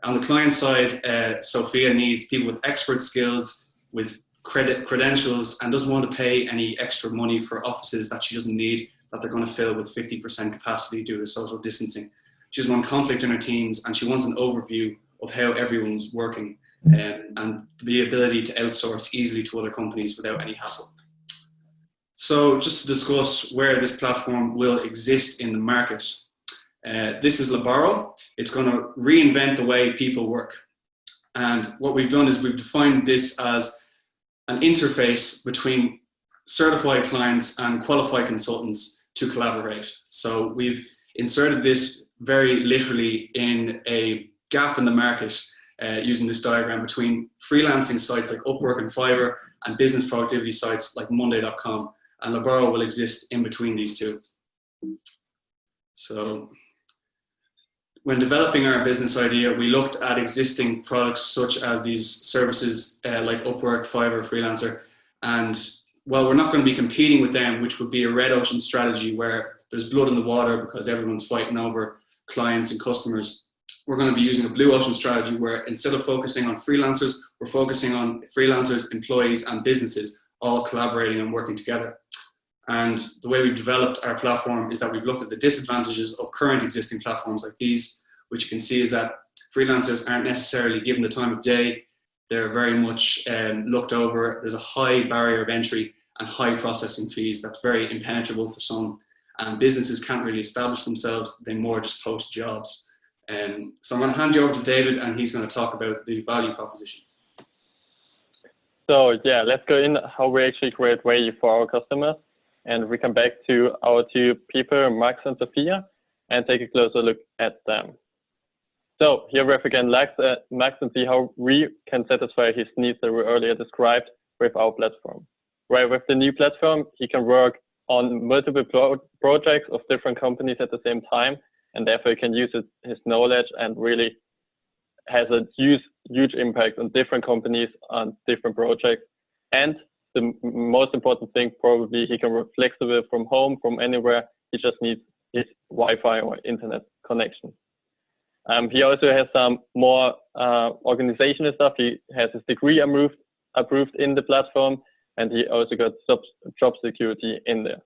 On the client side, Sophia needs people with expert skills, with credentials, and doesn't want to pay any extra money for offices that she doesn't need, that they're going to fill with 50% capacity due to social distancing. She doesn't want conflict in her teams, and she wants an overview of how everyone's working, and the ability to outsource easily to other companies without any hassle. So just to discuss where this platform will exist in the market. This is Labaro. It's going to reinvent the way people work. And what we've done is we've defined this as an interface between certified clients and qualified consultants to collaborate. So we've inserted this very literally in a gap in the market, using this diagram between freelancing sites like Upwork and Fiverr and business productivity sites like Monday.com. And Labaro will exist in between these 2. So when developing our business idea, we looked at existing products such as these services like Upwork, Fiverr, Freelancer. And while we're not going to be competing with them, which would be a red ocean strategy where there's blood in the water because everyone's fighting over clients and customers, we're going to be using a blue ocean strategy where instead of focusing on freelancers, we're focusing on freelancers, employees, and businesses all collaborating and working together. And the way we've developed our platform is that we've looked at the disadvantages of current existing platforms like these, which you can see is that freelancers aren't necessarily given the time of day. They're very much looked over. There's a high barrier of entry and high processing fees that's very impenetrable for some. And businesses can't really establish themselves. They more just post jobs. So I'm going to hand you over to David, and he's going to talk about the value proposition. So yeah, let's go in how we actually create value for our customers. And we come back to our 2 people, Max and Sophia, and take a closer look at them. So here we have again Max, and see how we can satisfy his needs that we earlier described with our platform. Right, with the new platform, he can work on multiple projects of different companies at the same time, and therefore he can use his knowledge and really has a huge impact on different companies, on different projects. And the most important thing, probably, he can work flexible from home, from anywhere. He just needs his Wi-Fi or internet connection. He also has some more organizational stuff. He has his degree approved in the platform, and he also got job security in there.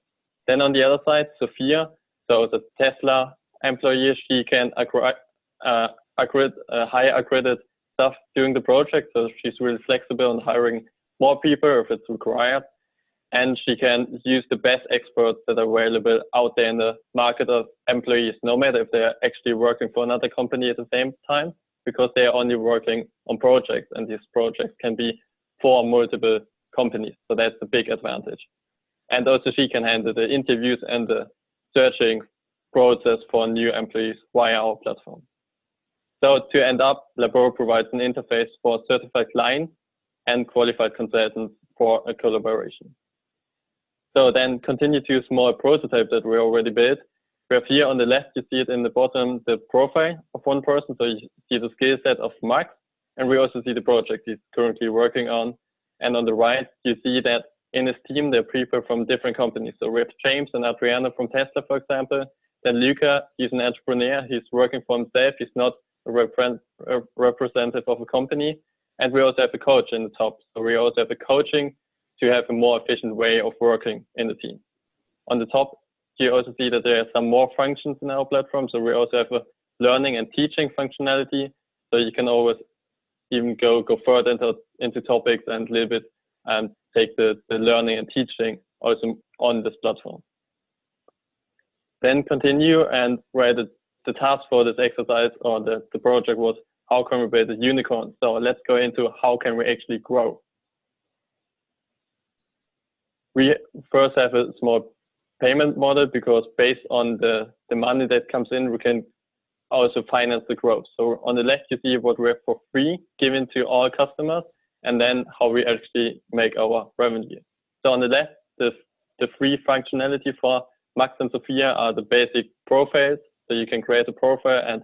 Then on the other side, Sophia, so the Tesla employee, she can hire accredited staff during the project. So she's really flexible on hiring more people if it's required. And she can use the best experts that are available out there in the market of employees, no matter if they're actually working for another company at the same time, because they're only working on projects, and these projects can be for multiple companies. So that's a big advantage. And also she can handle the interviews and the searching process for new employees via our platform. So to end up, Laboro provides an interface for certified clients and qualified consultants for a collaboration. So then continue to a small prototype that we already built. We have here on the left, you see it in the bottom, the profile of one person. So you see the skill set of Max, and we also see the project he's currently working on. And on the right, you see that in his team, there are people from different companies. So we have James and Adriana from Tesla, for example. Then Luca, he's an entrepreneur. He's working for himself. He's not a representative of a company. And we also have a coach in the top. So we also have a coaching to have a more efficient way of working in the team. On the top, you also see that there are some more functions in our platform. So we also have a learning and teaching functionality. So you can always even go further into topics and a little bit take the learning and teaching also on this platform. Then continue, and where the task for this exercise or the project was, how can we build a unicorn? So let's go into how can we actually grow. We first have a small payment model, because based on the money that comes in, we can also finance the growth. So on the left, you see what we have for free given to all customers, and then how we actually make our revenue. So on the left, the free functionality for Max and Sophia are the basic profiles. So you can create a profile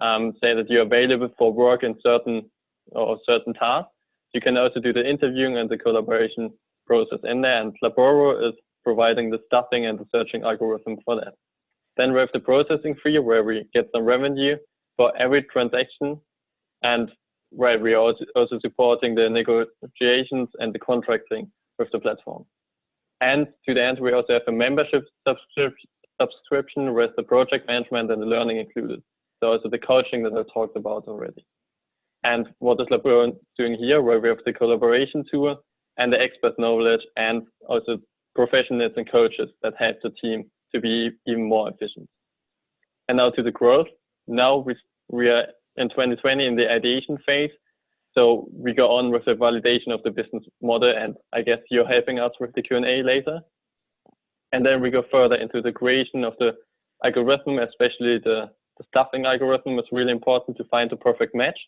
and say that you're available for work in certain tasks. You can also do the interviewing and the collaboration process in there, and Laboro is providing the stuffing and the searching algorithm for that. Then we have the processing fee, where we get some revenue for every transaction, and where we are also supporting the negotiations and the contracting with the platform. And to the end, we also have a membership subscription with the project management and the learning included. So also the coaching that I talked about already. And what is Laboro doing here, where we have the collaboration tool and the expert knowledge, and also professionals and coaches that help the team to be even more efficient. And now to the growth. Now we are in 2020 in the ideation phase. So we go on with the validation of the business model, and I guess you're helping us with the Q&A later. And then we go further into the creation of the algorithm, especially the stuffing algorithm is really important to find the perfect match,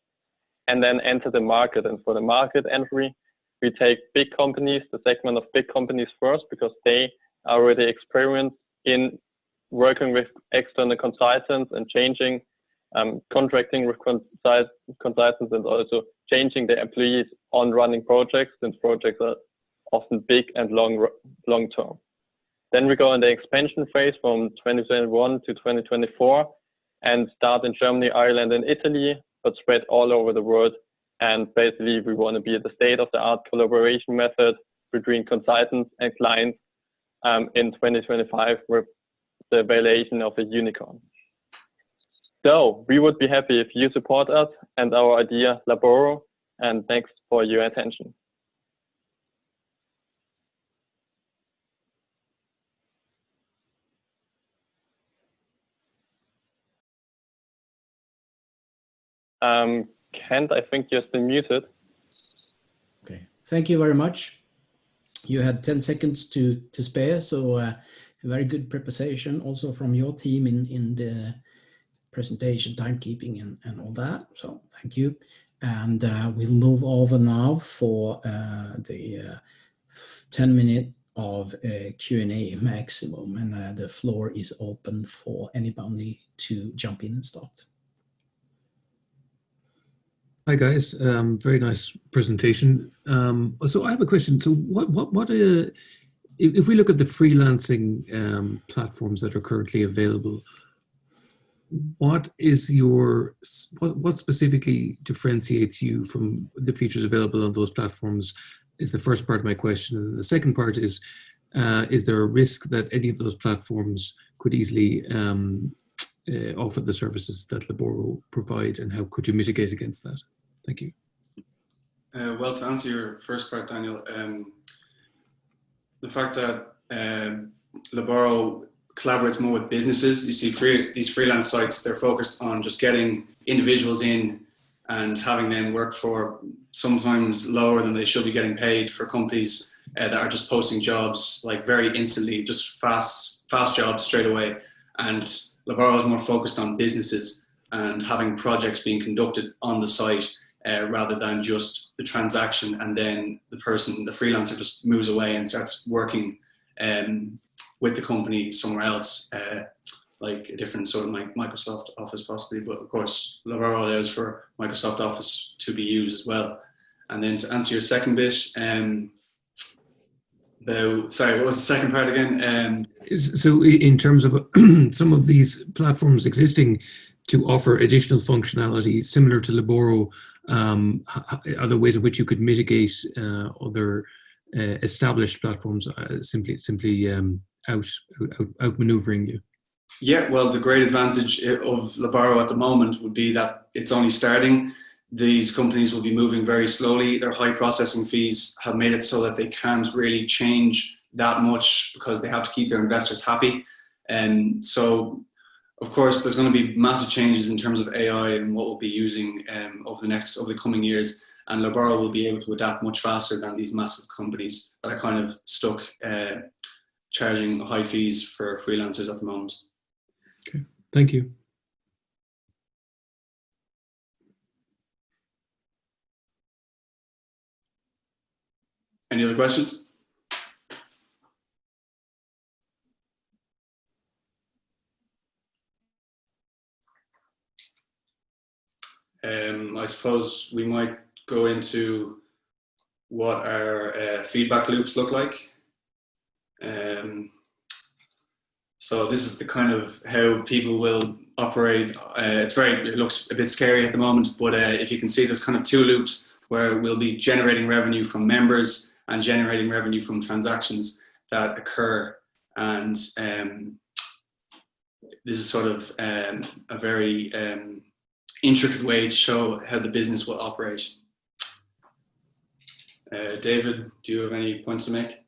and then enter the market. And for the market entry, we take big companies, the segment of big companies first, because they are already experienced in working with external consultants and changing, contracting with consultants, and also changing the employees on running projects, since projects are often big and long term. Then we go in the expansion phase from 2021 to 2024 and start in Germany, Ireland, and Italy, but spread all over the world. And basically, we want to be at the state-of-the-art collaboration method between consultants and clients in 2025 with the evaluation of a unicorn. So we would be happy if you support us and our idea, Laboro, and thanks for your attention. Kent, I think you're still muted. Okay, thank you very much. You had 10 seconds to spare, so a very good preparation also from your team in the presentation, timekeeping and all that, so thank you. And we'll move over now for the 10-minute of Q&A maximum, and the floor is open for anybody to jump in and start. Hi guys, very nice presentation. So I have a question. So what if we look at the freelancing platforms that are currently available, what specifically differentiates you from the features available on those platforms is the first part of my question. And the second part is there a risk that any of those platforms could easily offer the services that Laboro provide, and how could you mitigate against that? Thank you. Well, to answer your first part, Daniel, the fact that Laboro collaborates more with businesses. You see these freelance sites, they're focused on just getting individuals in and having them work for sometimes lower than they should be getting paid for companies. that are just posting jobs like very instantly, just fast jobs straight away. And Labaro is more focused on businesses and having projects being conducted on the site rather than just the transaction, and then the freelancer just moves away and starts working with the company somewhere else, like a different sort of Microsoft Office possibly. But of course, Labaro allows for Microsoft Office to be used as well. And then to answer your second bit, sorry, what was the second part again? So in terms of some of these platforms existing to offer additional functionality similar to Labaro, are there ways in which you could mitigate other established platforms simply outmaneuvering you? Yeah, well, the great advantage of Labaro at the moment would be that it's only starting. These companies will be moving very slowly. Their high processing fees have made it so that they can't really change that much because they have to keep their investors happy. And so, of course, there's going to be massive changes in terms of AI and what we'll be using over the coming years. And Labaro will be able to adapt much faster than these massive companies that are kind of stuck charging high fees for freelancers at the moment. Okay, thank you. Any other questions? I suppose we might go into what our feedback loops look like. So this is the kind of how people will operate. It looks a bit scary at the moment, but if you can see, there's kind of two loops where we'll be generating revenue from members and generating revenue from transactions that occur. And this is sort of a very intricate way to show how the business will operate. David, do you have any points to make?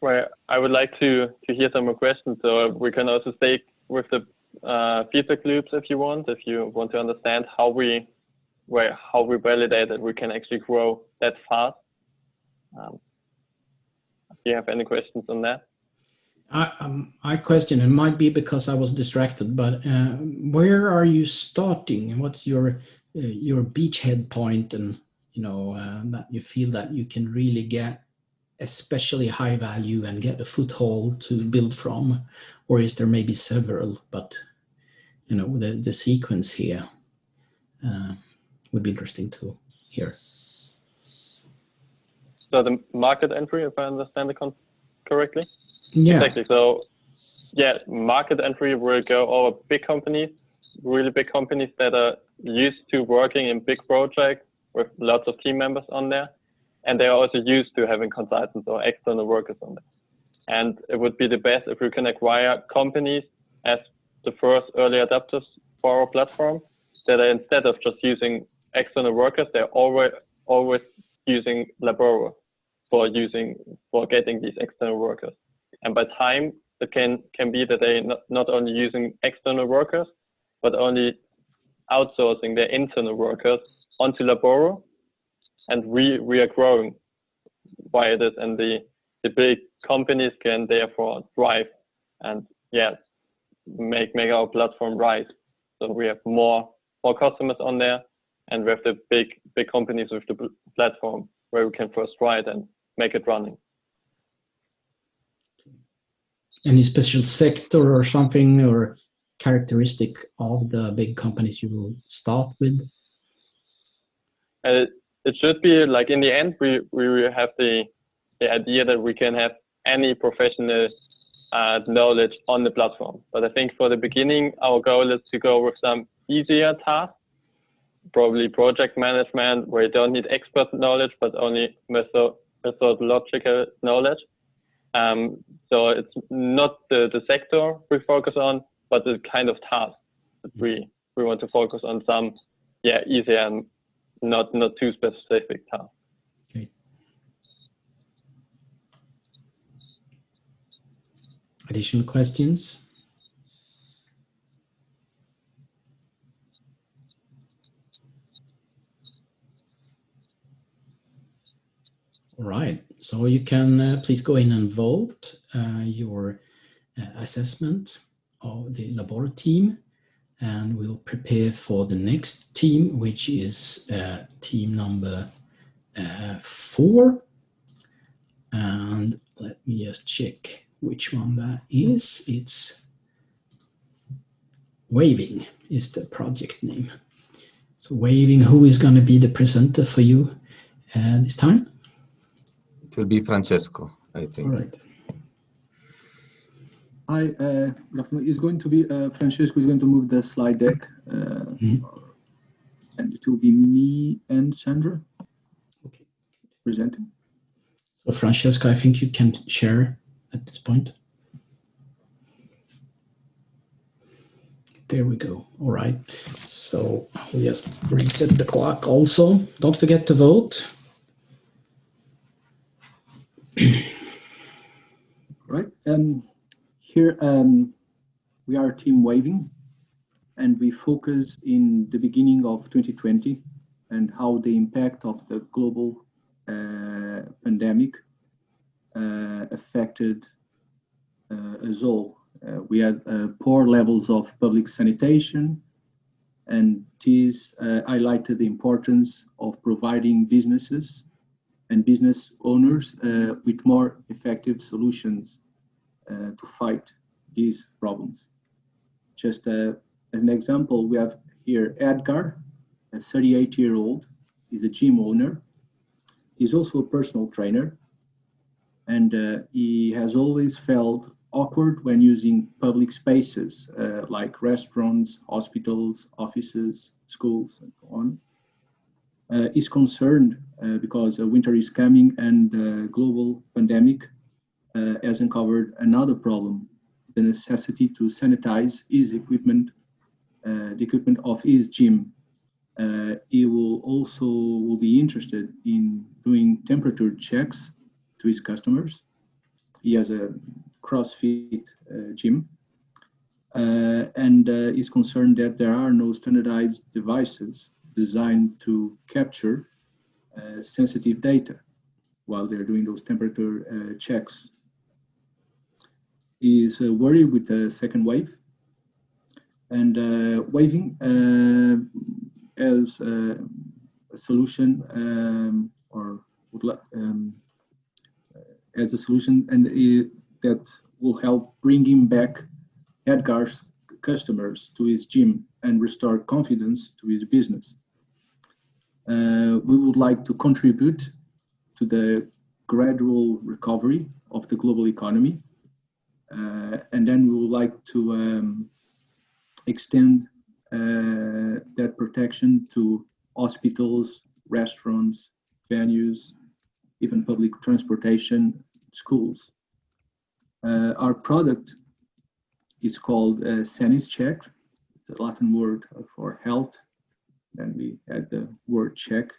Well, I would like to hear some more questions, so we can also stay with the feedback loops if you want to understand how we validate that we can actually grow that fast. Do you have any questions on that? I question, it might be because I was distracted, but where are you starting and what's your beachhead point, and that you feel that you can really get especially high value and get a foothold to build from? Or is there maybe several, but the sequence here would be interesting to hear. So the market entry, if I understand it correctly? Yeah. Exactly. So yeah, market entry will go over big companies, really big companies that are used to working in big projects with lots of team members on there. And they are also used to having consultants or external workers on there. And it would be the best if we can acquire companies as the first early adopters for our platform, that are, instead of just using external workers, they're always using Labaro for getting these external workers. And by time, it can be that they not only using external workers, but only outsourcing their internal workers onto Labaro. And we are growing via this, and the big companies can therefore thrive and make our platform rise. So we have more customers on there, and we have the big companies with the platform where we can first try it and make it running. Any special sector or something or characteristic of the big companies you will start with? It should be like, in the end, we have the idea that we can have any professional knowledge on the platform. But I think for the beginning, our goal is to go with some easier tasks, probably project management, where you don't need expert knowledge, but only methodological knowledge. So it's not the sector we focus on, but the kind of task that we want to focus on, some easier and not too specific tasks. Okay. Additional questions? All right. So you can please go in and vote your assessment of the Labora team, and we'll prepare for the next team, which is team number 4. And let me just check which one that is. It's Waving is the project name. So Waving, who is going to be the presenter for you this time? It will be Francesco, I think. All right. It's going to be Francesco is going to move the slide deck, and it will be me and Sandra presenting. So Francesco, I think you can share at this point. There we go. All right. So I'll just reset the clock also. Don't forget to vote. Right. Here we are Team Waving, and we focus in the beginning of 2020 and how the impact of the global pandemic affected us all. We had poor levels of public sanitation, and this highlighted the importance of providing businesses and business owners with more effective solutions to fight these problems. Just as an example, we have here Edgar, a 38-year-old. He's a gym owner. He's also a personal trainer, and he has always felt awkward when using public spaces like restaurants, hospitals, offices, schools, and so on. He's concerned because winter is coming and the global pandemic has uncovered another problem, the necessity to sanitize his equipment, the equipment of his gym. He will also be interested in doing temperature checks to his customers. He has a CrossFit gym, and is concerned that there are no standardized devices designed to capture sensitive data while they're doing those temperature checks. He is worried with the second wave, and Waving as a solution as a solution, and that will help bring him back Edgar's customers to his gym and restore confidence to his business. We would like to contribute to the gradual recovery of the global economy, and then we would like to extend that protection to hospitals, restaurants, venues, even public transportation, schools. Our product is called Sanis Check. It's a Latin word for health. Then we add the word check.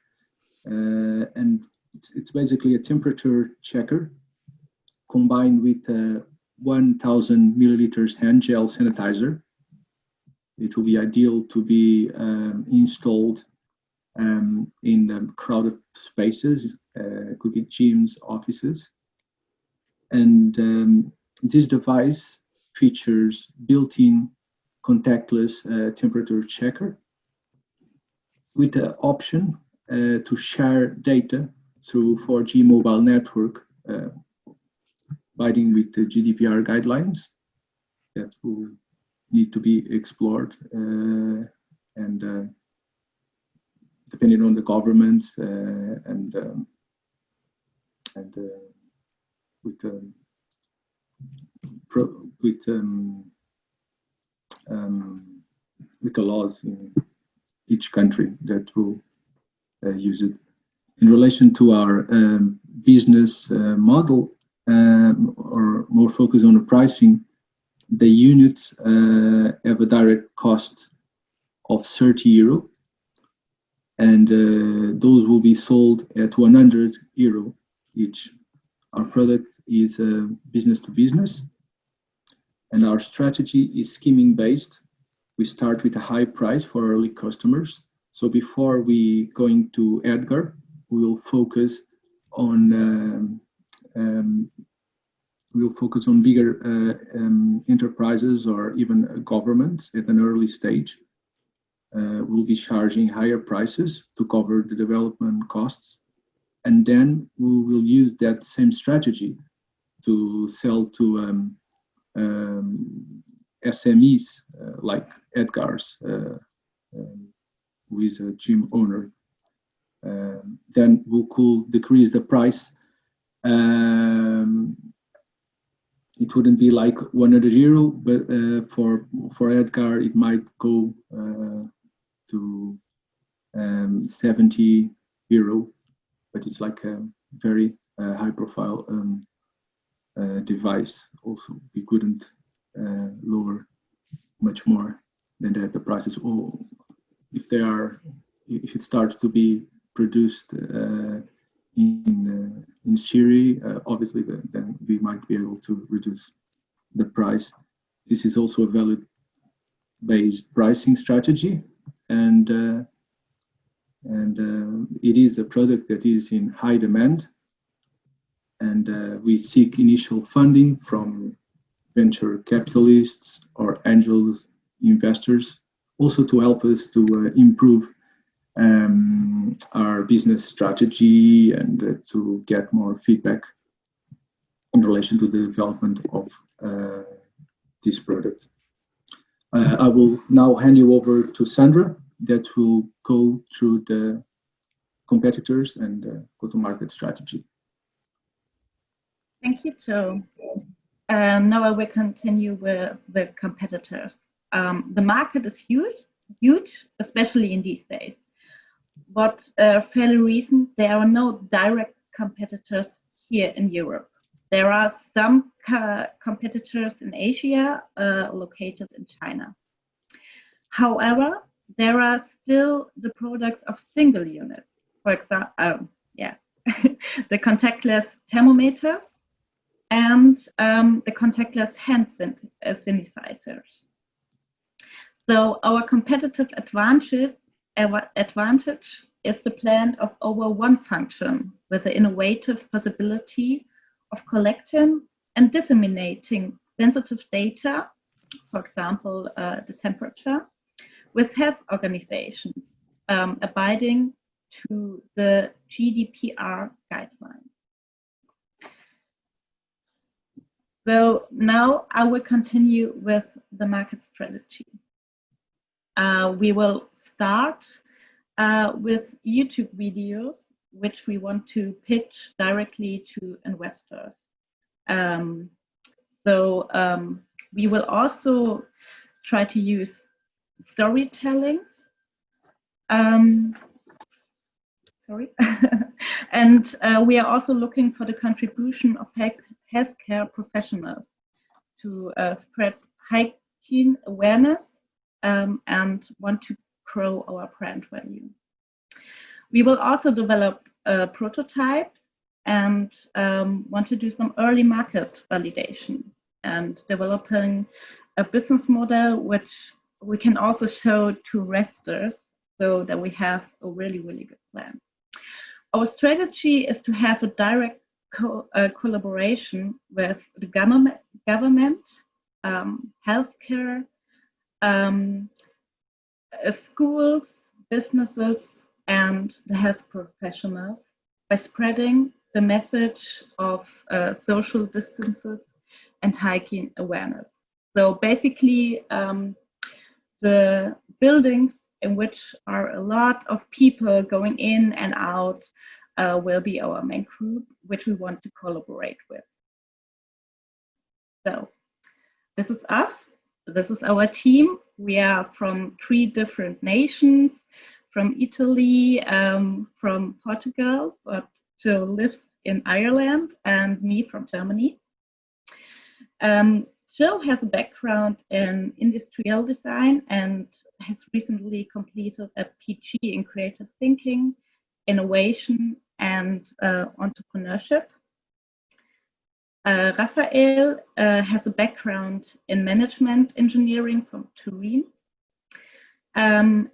And it's basically a temperature checker combined with 1,000 milliliters hand gel sanitizer. It will be ideal to be installed in crowded spaces, could be gyms, offices. And this device features built-in contactless temperature checker with the option to share data through 4G mobile network, abiding with the GDPR guidelines that will need to be explored and depending on the government with the laws in each country that will use it. In relation to our business model, or more focus on the pricing, the units have a direct cost of 30 euro, and those will be sold at 100 euro each. Our product is business to business, and our strategy is scheming based. We start with a high price for early customers. So before we going to Edgar, we will focus on we'll focus on bigger enterprises or even governments at an early stage. We'll be charging higher prices to cover the development costs. And then we will use that same strategy to sell to SMEs like Edgar's, who is a gym owner. Then we could decrease the price. It wouldn't be like 100 euro, but for Edgar, it might go to 70 euro, but it's like a very high profile device. Also, we couldn't lower much more than that. The prices, if it starts to be produced in series, obviously then we might be able to reduce the price. This is also a value-based pricing strategy, and it is a product that is in high demand, and we seek initial funding from venture capitalists or angels investors, also to help us to improve our business strategy and to get more feedback in relation to the development of this product. I will now hand you over to Sandra, that will go through the competitors and go-to-market strategy. Thank you, Joe. Now I will continue with the competitors. The market is huge, especially in these days. But fairly recent, there are no direct competitors here in Europe. There are some competitors in Asia, located in China. However, there are still the products of single units. For example, the contactless thermometers and the contactless hand sanitizers. So our competitive advantage is the blend of over one function with the innovative possibility of collecting and disseminating sensitive data, for example, the temperature, with health organizations abiding to the GDPR guidelines. So now I will continue with the market strategy. We will start with YouTube videos, which we want to pitch directly to investors. We will also try to use storytelling. And we are also looking for the contribution of healthcare professionals to spread hygiene awareness and want to grow our brand value. We will also develop prototypes and want to do some early market validation and developing a business model which we can also show to investors so that we have a really, really good plan. Our strategy is to have a direct collaboration with the government, healthcare, schools, businesses, and the health professionals by spreading the message of social distances and hygiene awareness. So basically, the buildings in which are a lot of people going in and out will be our main group, which we want to collaborate with. So this is us. This is our team. We are from 3 different nations, from Italy, from Portugal, but Joe lives in Ireland, and me from Germany. Joe has a background in industrial design and has recently completed a PG in creative thinking, innovation, and entrepreneurship. Raphael has a background in management engineering from Turin. And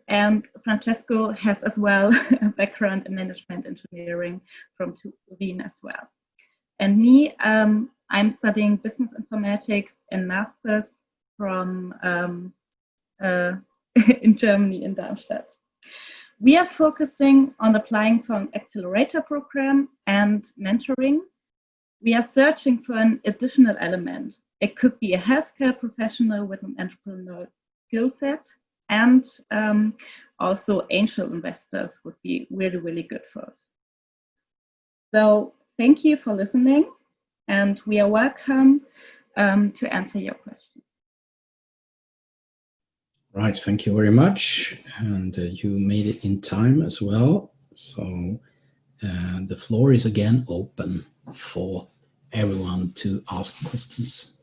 Francesco has as well a background in management engineering from Turin as well. And me, I'm studying business informatics and masters from in Germany, in Darmstadt. We are focusing on applying for an accelerator program and mentoring. We are searching for an additional element. It could be a healthcare professional with an entrepreneurial skill set, and also angel investors would be really, really good for us. So thank you for listening, and we are welcome to answer your questions. Right, thank you very much. And you made it in time as well. So the floor is again open for everyone to ask questions.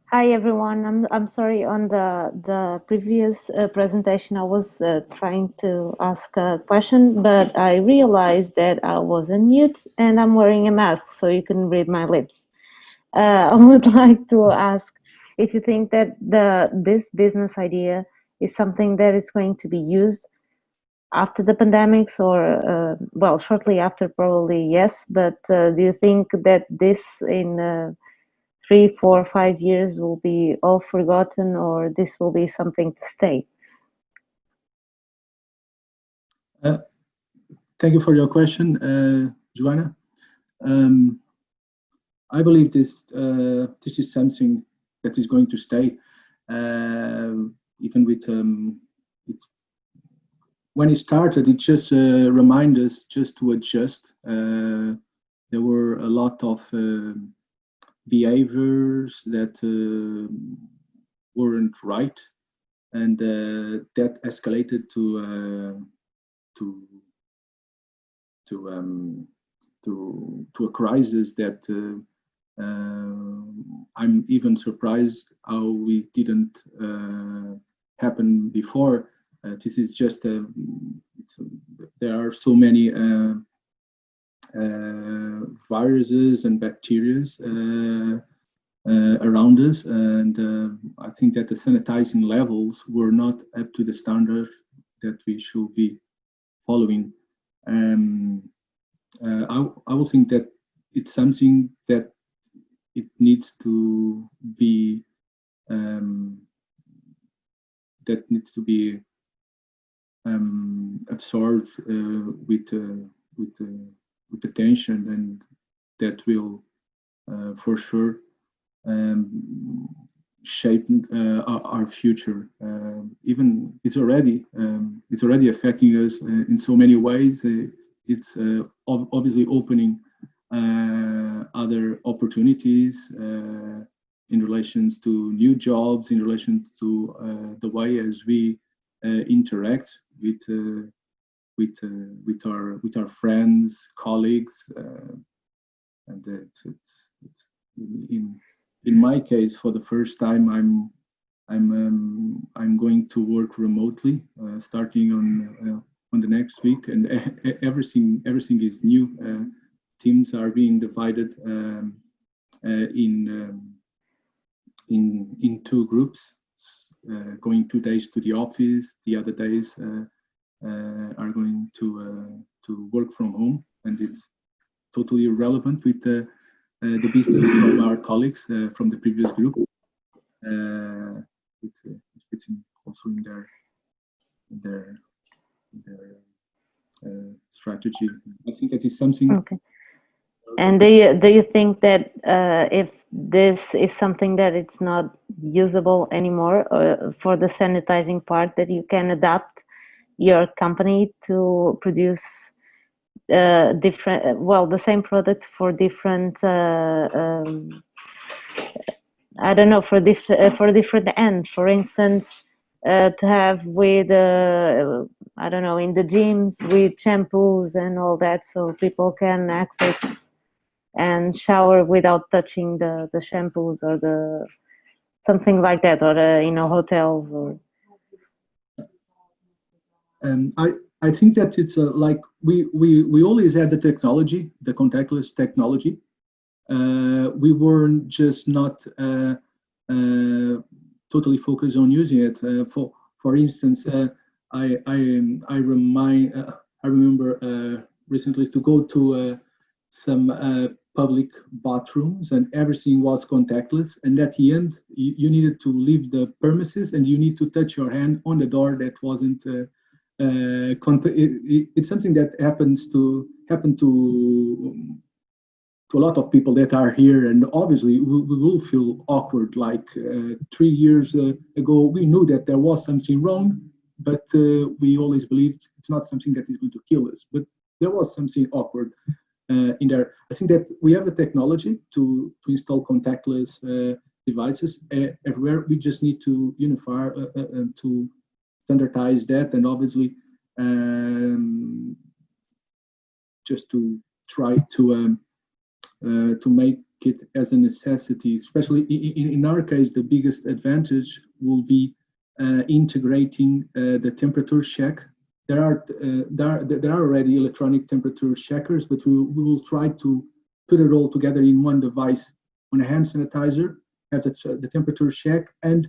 Hi everyone. I'm sorry, on the previous presentation I was trying to ask a question, but I realized that I was on mute and I'm wearing a mask, so you can read my lips. I would like to ask if you think that this business idea is something that is going to be used after the pandemics, or well, shortly after, probably yes, but do you think that this in 3, 4, 5 years will be all forgotten, or this will be something to stay? Thank you for your question, Joanna. I believe this is something that is going to stay, even with when it started. It just reminded us just to adjust. There were a lot of behaviors that weren't right, and that escalated to a crisis that I'm even surprised how we didn't happen before. This is just there are so many viruses and bacteria around us, and I think that the sanitizing levels were not up to the standard that we should be following. I will think that it's something that it needs to be absorbed with attention, and that will for sure shape our future. Even it's already affecting us in so many ways. It's obviously opening other opportunities in relation to new jobs, in relation to the way as we interact with our friends, colleagues, and it's in my case, for the first time, I'm going to work remotely, starting on the next week, and everything is new. Teams are being divided in two groups, going 2 days to the office. The other days are going to work from home, and it's totally irrelevant with the business from our colleagues from the previous group. It fits in also in their strategy. I think that is something. Okay. And do you think that if this is something that it's not usable anymore for the sanitizing part, that you can adapt your company to produce the same product for different I don't know, for different ends? For instance, to have with I don't know, in the gyms with shampoos and all that, so people can access and shower without touching the shampoos, or the something like that, or hotels, or. I think that it's like we always had the technology, the contactless technology. We weren't just not totally focus on using it. For instance, I remember recently to go to some public bathrooms, and everything was contactless. And at the end, you needed to leave the premises, and you need to touch your hand on the door that wasn't. It's something that happened to a lot of people that are here, and obviously we will feel awkward. Like 3 years ago, we knew that there was something wrong, but we always believed it's not something that is going to kill us. But there was something awkward in there. I think that we have the technology to install contactless devices everywhere. We just need to unify and to standardize that, and obviously just to try to make it as a necessity. Especially in our case, the biggest advantage will be integrating the temperature check. There are already electronic temperature checkers, but we will try to put it all together in one device on a hand sanitizer, have the temperature check, and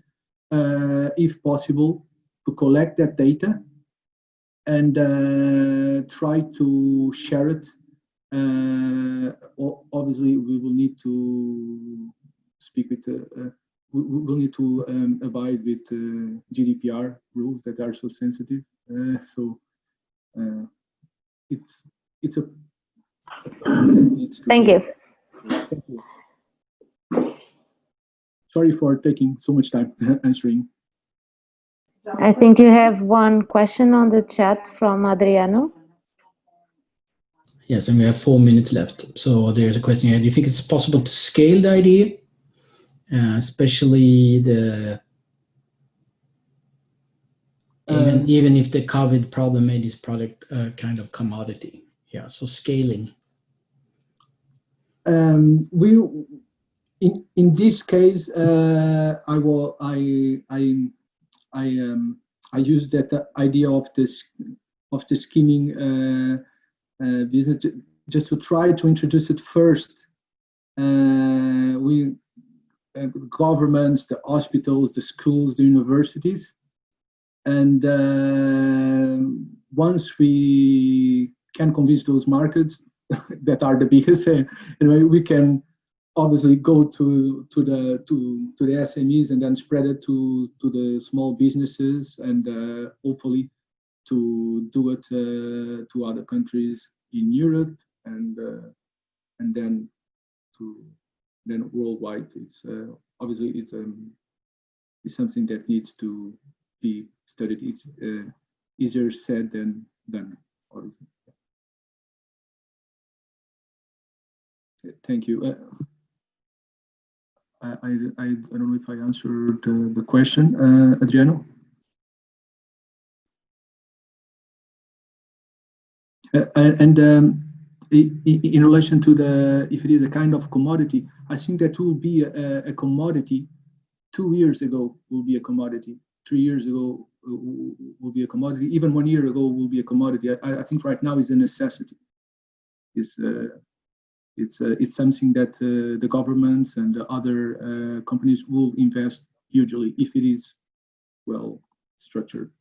if possible, to collect that data and try to share it. Obviously, we will need to speak with. We will need to abide with GDPR rules that are so sensitive. So it's a. Thank you. Thank you. Sorry for taking so much time answering. I think you have one question on the chat from Adriano. Yes, and we have 4 minutes left. So there's a question here. Do you think it's possible to scale the idea, especially the even if the COVID problem made this product kind of commodity? Yeah, so scaling. We in this case, I use that idea of the skimming business just to try to introduce it first. Governments, the hospitals, the schools, the universities, and once we can convince those markets that are the biggest, we can obviously go to the SMEs and then spread it to the small businesses, and hopefully to do it to other countries in Europe, and then worldwide. It's obviously it's something that needs to be studied. It's easier said than done, obviously. Thank you. I don't know if I answered the question, Adriano. And in relation to if it is a kind of commodity, I think that will be a commodity. 2 years ago will be a commodity. 3 years ago will be a commodity. Even 1 year ago will be a commodity. I think right now is a necessity. It's something that the governments and the other companies will invest hugely if it is well structured.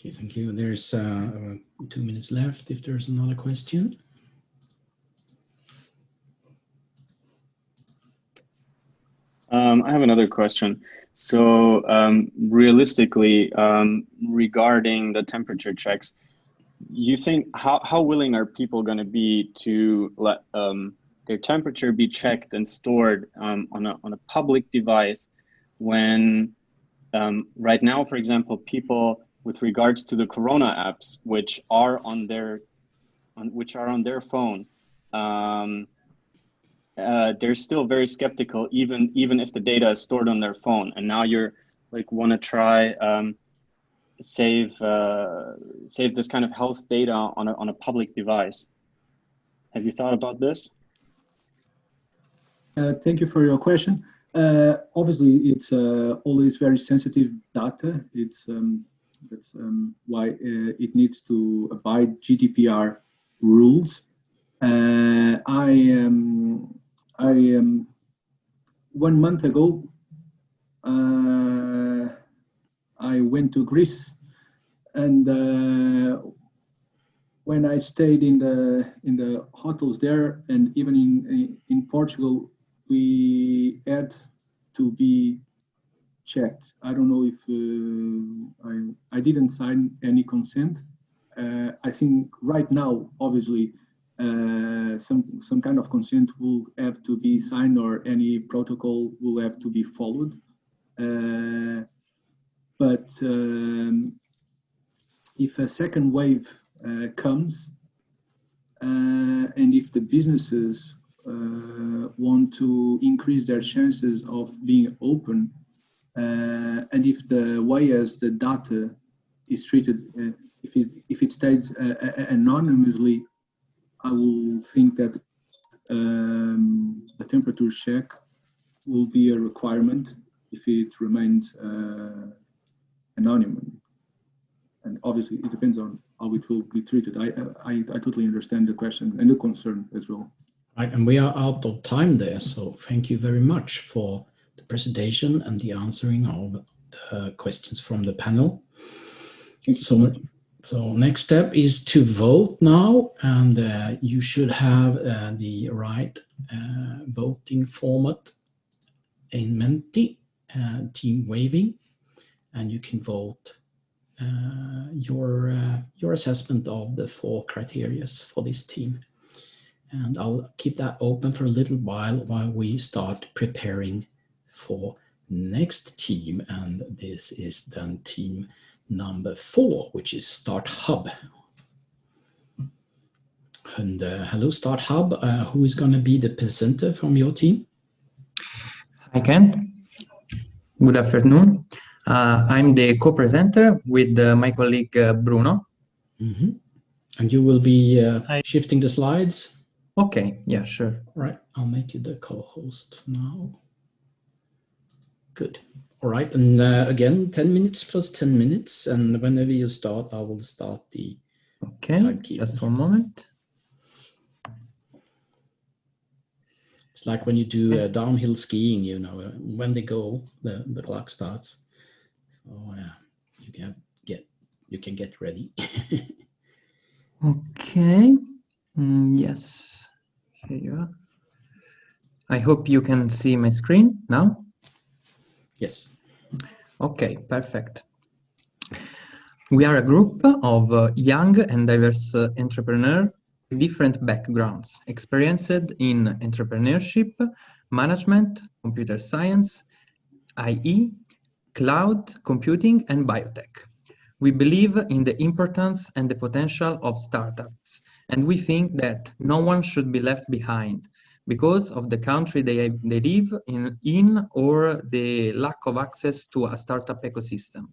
Okay, thank you. There's 2 minutes left if there's another question. I have another question. So realistically, regarding the temperature checks, you think how willing are people going to be to let their temperature be checked and stored on a public device when right now, for example, people with regards to the Corona apps, which are on their phone, they're still very skeptical, even if the data is stored on their phone. And now you're like want to try save this kind of health data on a public device. Have you thought about this? Thank you for your question. Obviously, it's always very sensitive data. That's why it needs to abide GDPR rules. I 1 month ago, I went to Greece, and when I stayed in the hotels there, and even in Portugal, we had to be checked. I don't know if I didn't sign any consent. I think right now, obviously, some kind of consent will have to be signed, or any protocol will have to be followed. But if a second wave comes, and if the businesses want to increase their chances of being open, and if the way as the data is treated, if it stays anonymously, I will think that the temperature check will be a requirement if it remains anonymous. And obviously, it depends on how it will be treated. I totally understand the question and the concern as well. Right, and we are out of time there, so thank you very much for the presentation and the answering of the questions from the panel. So next step is to vote now, and you should have the right voting format in Menti, team waving, and you can vote your assessment of the 4 criteria for this team. And I'll keep that open for a little while we start preparing for next team, and this is then team number 4, which is Start Hub. And hello, Start Hub. Who is going to be the presenter from your team? Hi, Ken. Good afternoon. I'm the co-presenter with my colleague Bruno. Mm-hmm. And you will be shifting the slides? Okay, yeah, sure. All right, I'll make you the co-host now. Good. All right, and again, 10 minutes plus 10 minutes, and whenever you start, I will start the timekeeper. Just 1 moment. It's like when you do downhill skiing, you know, when they go, the clock starts. So you can get ready. Okay. Yes. Here you are. I hope you can see my screen now. Yes. Okay, perfect. We are a group of young and diverse entrepreneurs with different backgrounds, experienced in entrepreneurship, management, computer science, IE, cloud computing, and biotech. We believe in the importance and the potential of startups, and we think that no one should be left behind because of the country they live in or the lack of access to a startup ecosystem.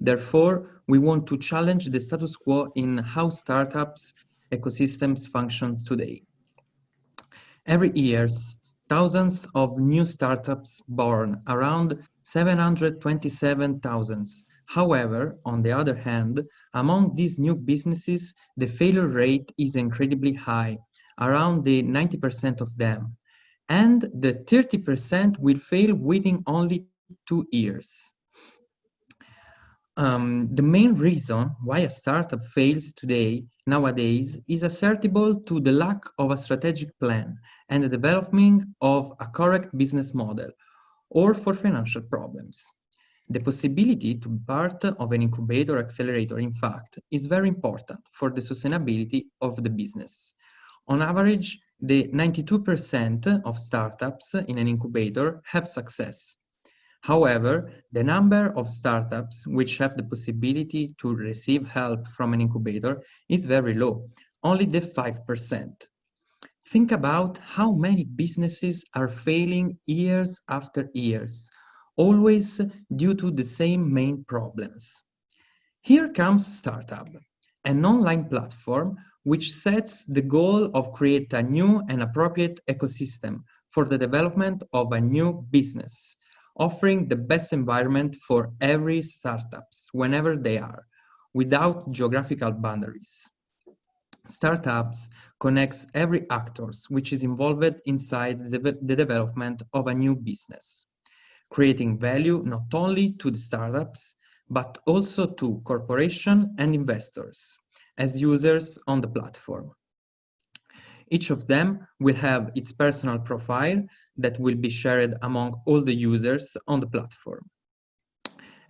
Therefore, we want to challenge the status quo in how startups ecosystems function today. Every year, thousands of new startups born, around 727,000. However, on the other hand, among these new businesses, the failure rate is incredibly high, around the 90% of them, and the 30% will fail within only 2 years. The main reason why a startup fails nowadays is attributable to the lack of a strategic plan and the development of a correct business model, or for financial problems. The possibility to be part of an incubator accelerator, in fact, is very important for the sustainability of the business. On average, the 92% of startups in an incubator have success. However, the number of startups which have the possibility to receive help from an incubator is very low, only the 5%. Think about how many businesses are failing years after years, always due to the same main problems. Here comes Startup, an online platform which sets the goal of creating a new and appropriate ecosystem for the development of a new business, offering the best environment for every startups whenever they are, without geographical boundaries. Startups connects every actors which is involved inside the development of a new business, creating value not only to the startups, but also to corporations and investors as users on the platform. Each of them will have its personal profile that will be shared among all the users on the platform.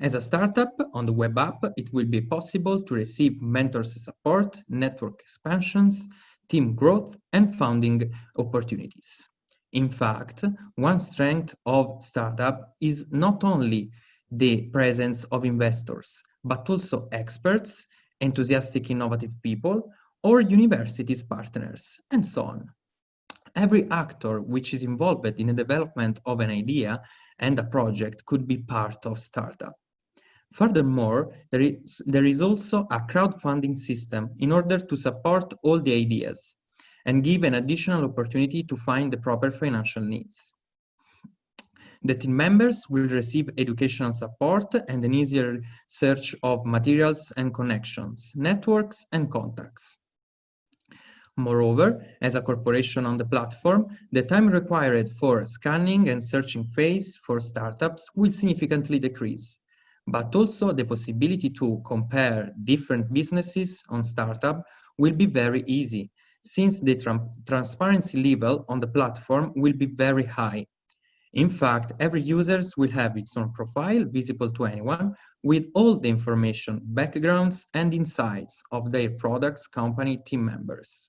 As a startup on the web app, it will be possible to receive mentors support, network expansions, team growth, and funding opportunities. In fact, one strength of startup is not only the presence of investors, but also experts, enthusiastic innovative people, or universities partners, and so on. Every actor which is involved in the development of an idea and a project could be part of startup. Furthermore, there is also a crowdfunding system in order to support all the ideas and give an additional opportunity to find the proper financial needs. The team members will receive educational support and an easier search of materials and connections, networks and contacts. Moreover, as a corporation on the platform, the time required for scanning and searching phase for startups will significantly decrease, but also the possibility to compare different businesses on startup will be very easy, since the transparency level on the platform will be very high. In fact, every user will have its own profile visible to anyone with all the information, backgrounds, and insights of their products, company, team members.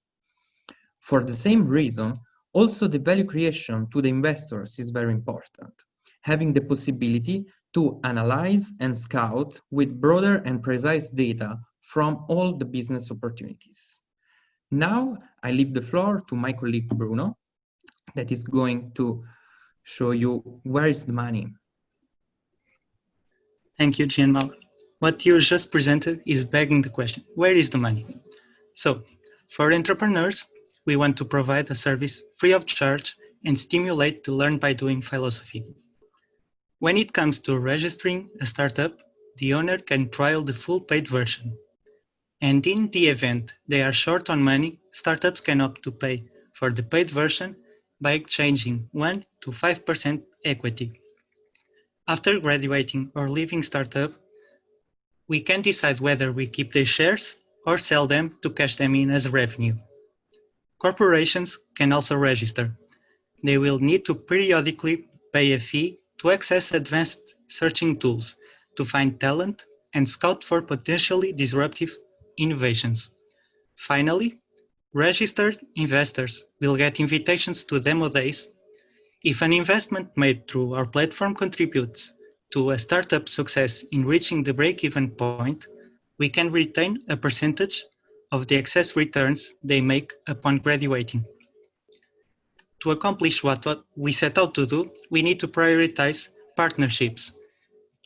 For the same reason, also the value creation to the investors is very important, having the possibility to analyze and scout with broader and precise data from all the business opportunities. Now, I leave the floor to my colleague Bruno, that is going to show you where is the money. Thank you, Gianmarco. What you just presented is begging the question, where is the money? So, for entrepreneurs, we want to provide a service free of charge and stimulate the learn by doing philosophy. When it comes to registering a startup, the owner can trial the full paid version. And in the event they are short on money, startups can opt to pay for the paid version by exchanging 1 to 5% equity. After graduating or leaving startup, we can decide whether we keep their shares or sell them to cash them in as revenue. Corporations can also register. They will need to periodically pay a fee to access advanced searching tools to find talent and scout for potentially disruptive innovations. Finally, registered investors will get invitations to demo days. If an investment made through our platform contributes to a startup success in reaching the break-even point, we can retain a percentage of the excess returns they make upon graduating. To accomplish what we set out to do, we need to prioritize partnerships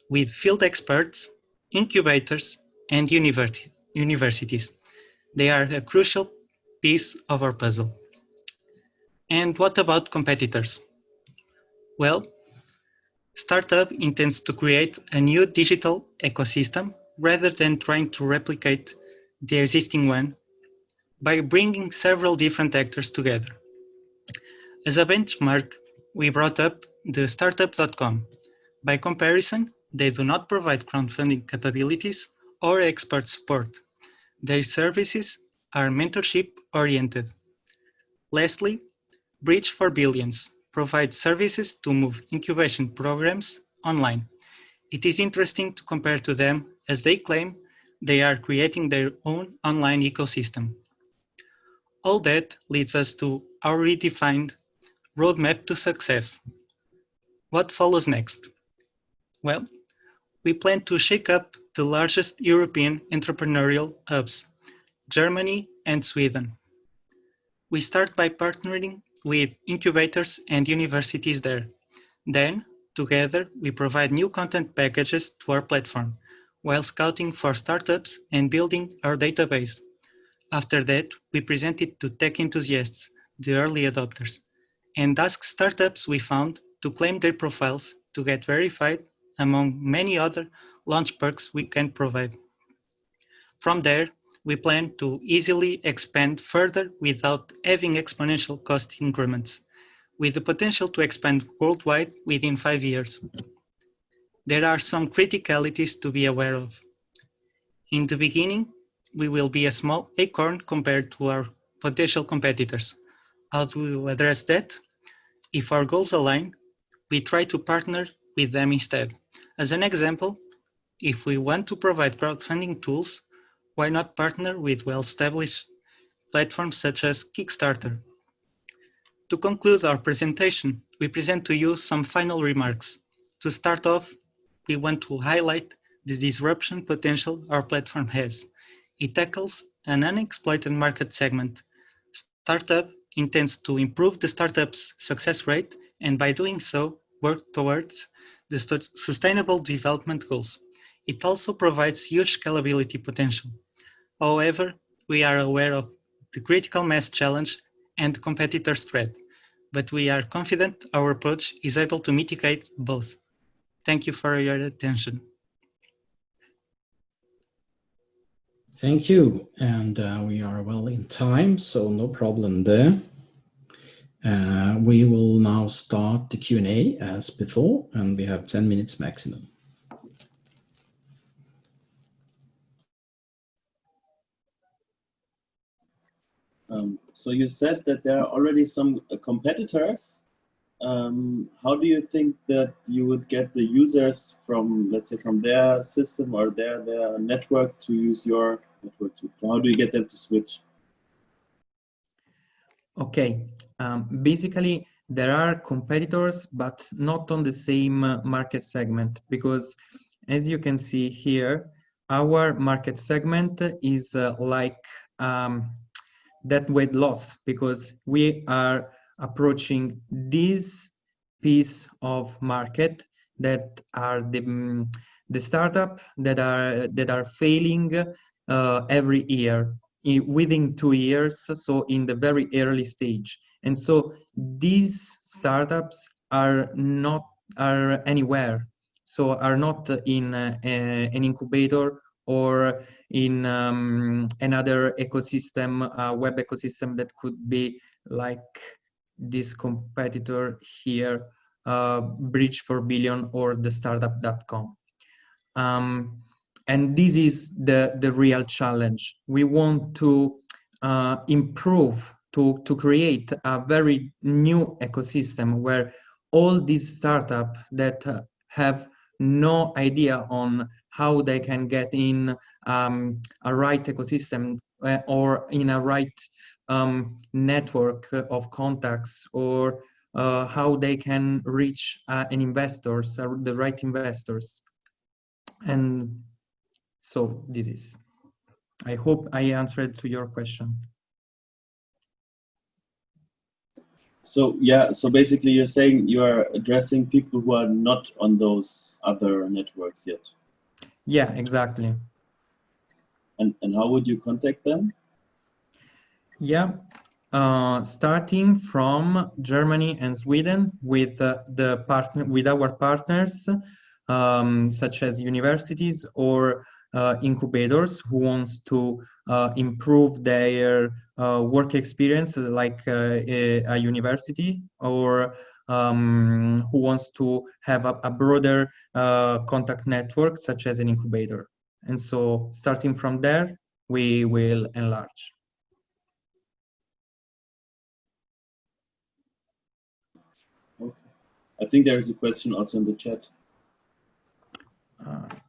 with field experts, incubators, and universities. They are a crucial piece of our puzzle. And what about competitors? Well, Startup intends to create a new digital ecosystem rather than trying to replicate the existing one by bringing several different actors together. As a benchmark, we brought up the startup.com. By comparison, they do not provide crowdfunding capabilities or expert support. Their services are mentorship-oriented. Lastly, Bridge for Billions provides services to move incubation programs online. It is interesting to compare to them as they claim they are creating their own online ecosystem. All that leads us to our redefined roadmap to success. What follows next? Well, we plan to shake up the largest European entrepreneurial hubs, Germany and Sweden. We start by partnering with incubators and universities there. Then, together, we provide new content packages to our platform, while scouting for startups and building our database. After that, we present it to tech enthusiasts, the early adopters, and ask startups we found to claim their profiles to get verified among many other launch perks we can provide. From there, we plan to easily expand further without having exponential cost increments, with the potential to expand worldwide within 5 years. There are some criticalities to be aware of. In the beginning, we will be a small acorn compared to our potential competitors. How do we address that? If our goals align, we try to partner with them instead. As an example, if we want to provide crowdfunding tools, why not partner with well-established platforms such as Kickstarter? To conclude our presentation, we present to you some final remarks. To start off, we want to highlight the disruption potential our platform has. It tackles an unexploited market segment. Startup intends to improve the startup's success rate and by doing so, work towards the sustainable development goals. It also provides huge scalability potential. However, we are aware of the critical mass challenge and competitors' threat, but we are confident our approach is able to mitigate both. Thank you for your attention. Thank you, and we are well in time, so no problem there. We will now start the Q&A as before, and we have 10 minutes maximum. So you said that there are already some competitors. How do you think that you would get the users from, let's say, from their system or their network to use your network? How do you get them to switch? Okay, basically there are competitors, but not on the same market segment, because as you can see here, our market segment is like that weight loss, because we are approaching this piece of market that are the startup that are failing every year within 2 years, so in the very early stage. And so these startups are anywhere, so are not in an incubator or in another ecosystem, web ecosystem that could be like this competitor here, Bridge 4 Billion or the startup.com. And this is the real challenge. We want to improve, to create a very new ecosystem where all these startups that have no idea on how they can get in a right ecosystem or in a right network of contacts, or how they can reach an investors, the right investors. And so this is, I hope I answered to your question. So yeah, so basically you're saying you are addressing people who are not on those other networks yet. Yeah, exactly. And how would you contact them? Yeah, starting from Germany and Sweden with our partners, such as universities or incubators who wants to improve their work experience, like a university, or who wants to have a broader contact network, such as an incubator. And so starting from there, we will enlarge. Okay. I think there is a question also in the chat.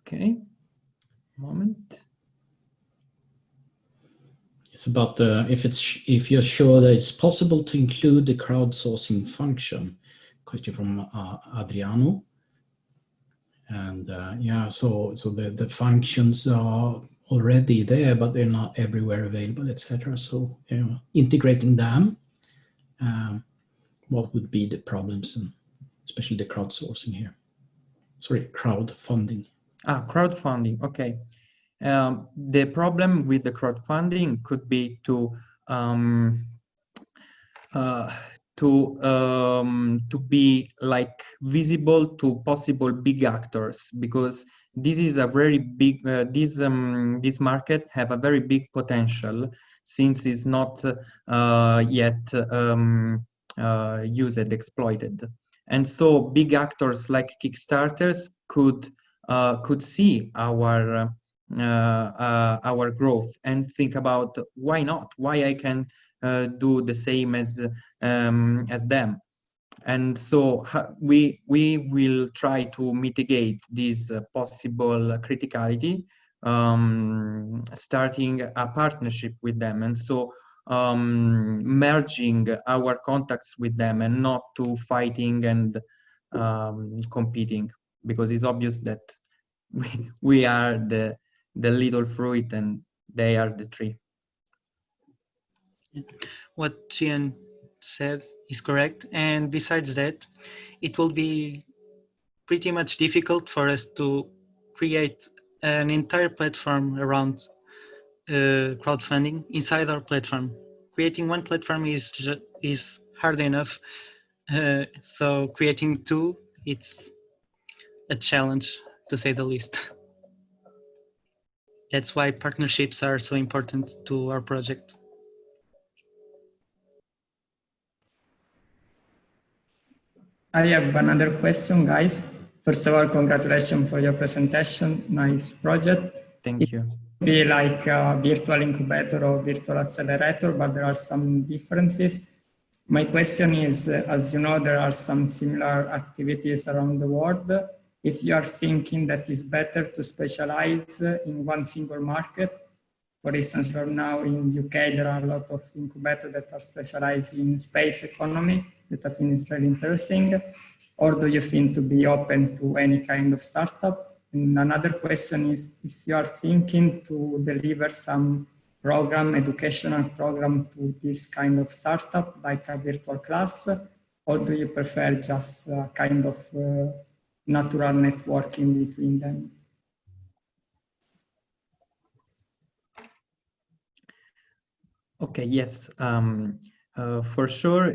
Okay, moment. It's about if you're sure that it's possible to include the crowdsourcing function. Question from Adriano. And yeah, so the functions are already there, but they're not everywhere available, etc. So integrating them, what would be the problems, and especially the crowdsourcing here? Sorry, crowdfunding. Crowdfunding. Okay. The problem with the crowdfunding could be to to be like visible to possible big actors, because this is a very big this market have a very big potential, since it's not yet used, exploited. And so big actors like Kickstarters could see our growth and think about why not, why I can do the same as them. And so we will try to mitigate this possible criticality, starting a partnership with them, and so merging our contacts with them, and not to fighting and competing, because it's obvious that we are the little fruit and they are the tree. What Gian said is correct, and besides that, it will be pretty much difficult for us to create an entire platform around crowdfunding inside our platform. Creating one platform is hard enough, so creating two, it's a challenge, to say the least. That's why partnerships are so important to our project. I have another question, guys. First of all, congratulations for your presentation. Nice project. Thank you. Be like a virtual incubator or virtual accelerator, but there are some differences. My question is, as you know, there are some similar activities around the world. If you are thinking that it's better to specialize in one single market, for instance, right now in UK, there are a lot of incubators that are specialized in space economy, that I think is very interesting. Or do you think to be open to any kind of startup? And another question is, if you are thinking to deliver some program, educational program to this kind of startup, like a virtual class, or do you prefer just a kind of natural networking between them? Okay, yes. For sure,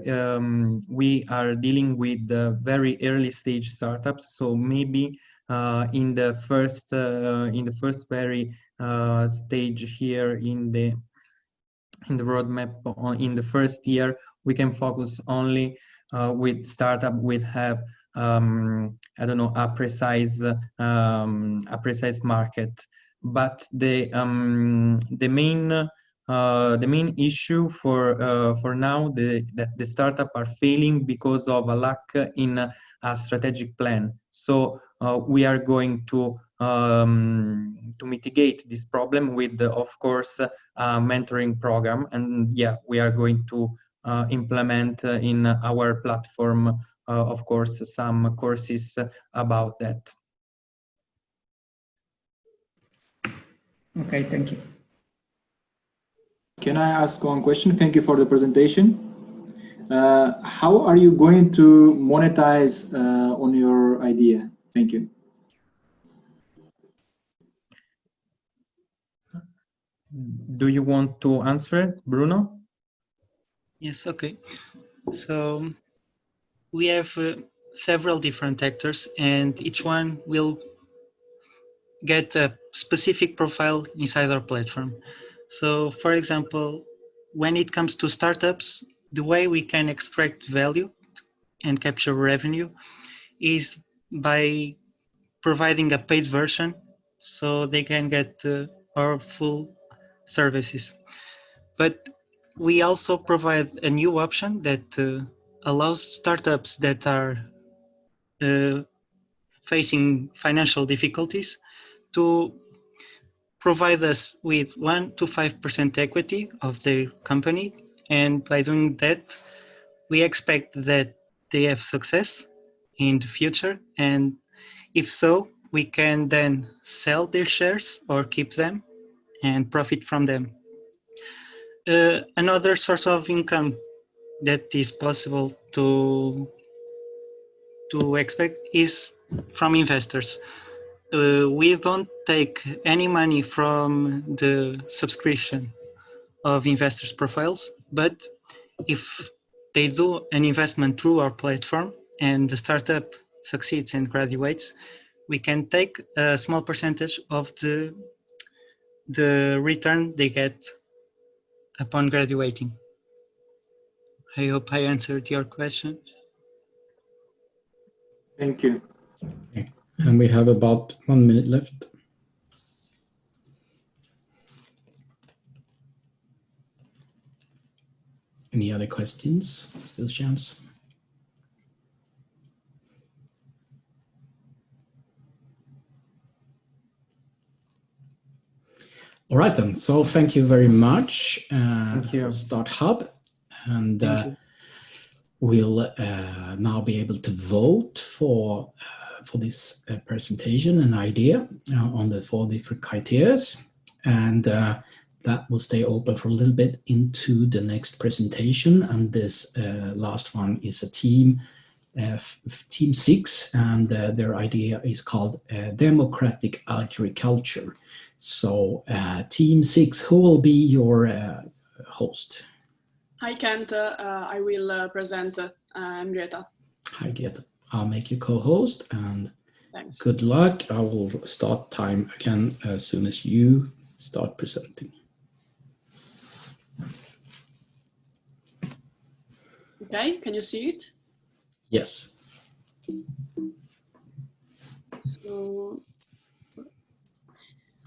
we are dealing with very early stage startups. So maybe in the first very stage here in the roadmap, in the first year, we can focus only with startup with have I don't know, a precise market. But the main issue for now that the startup are failing because of a lack in a strategic plan. So we are going to mitigate this problem with, of course, a mentoring program, and yeah, we are going to implement in our platform, of course, some courses about that. Okay, thank you. Can I ask one question? Thank you for the presentation. How are you going to monetize on your idea? Thank you. Do you want to answer, Bruno? Yes, okay. So we have several different actors, and each one will get a specific profile inside our platform. So, for example, when it comes to startups, the way we can extract value and capture revenue is by providing a paid version so they can get our full services. But we also provide a new option that allows startups that are facing financial difficulties to provide us with 1 to 5% equity of their company. And by doing that, we expect that they have success in the future. And if so, we can then sell their shares or keep them and profit from them. Another source of income that is possible to expect is from investors. We don't take any money from the subscription of investors' profiles, but if they do an investment through our platform and the startup succeeds and graduates, we can take a small percentage of the return they get upon graduating. I hope I answered your question. Thank you. Okay. And we have about 1 minute left. Any other questions? Still a chance. All right then. So thank you very much for Start Hub, and we'll now be able to vote for this presentation and idea on the 4 different criteria, and that will stay open for a little bit into the next presentation. And this last one is a team 6, and their idea is called Democratic Agriculture. So team 6, who will be your host? Hi Kent, I will present. I'm Greta. Hi Greta. I'll make you co-host, and thanks. Good luck. I will start time again as soon as you start presenting. Okay, can you see it? Yes. So,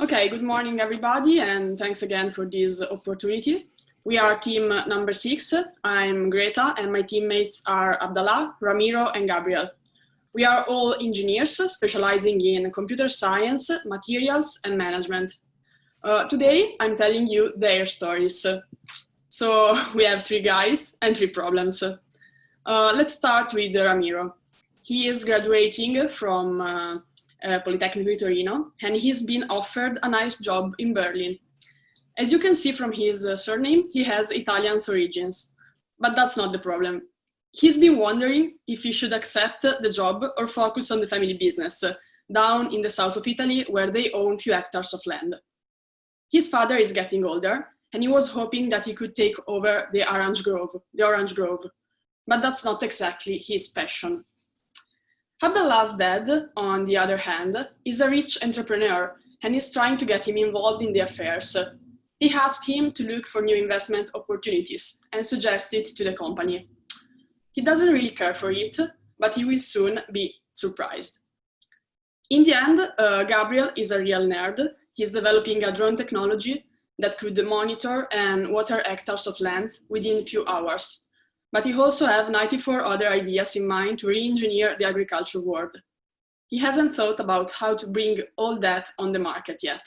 okay, good morning everybody, and thanks again for this opportunity. We are team number 6. I'm Greta, and my teammates are Abdallah, Ramiro, and Gabriel. We are all engineers specializing in computer science, materials, and management. Today, I'm telling you their stories. So we have 3 guys and 3 problems. Let's start with Ramiro. He is graduating from Polytechnic Torino, and he's been offered a nice job in Berlin. As you can see from his surname, he has Italian origins, but that's not the problem. He's been wondering if he should accept the job or focus on the family business down in the south of Italy, where they own few hectares of land. His father is getting older, and he was hoping that he could take over the orange grove, but that's not exactly his passion. Abdallah's dad, on the other hand, is a rich entrepreneur and is trying to get him involved in the affairs. He asked him to look for new investment opportunities and suggested to the company. He doesn't really care for it, but he will soon be surprised. In the end, Gabriel is a real nerd. He's developing a drone technology that could monitor and water hectares of land within a few hours. But he also has 94 other ideas in mind to re-engineer the agriculture world. He hasn't thought about how to bring all that on the market yet.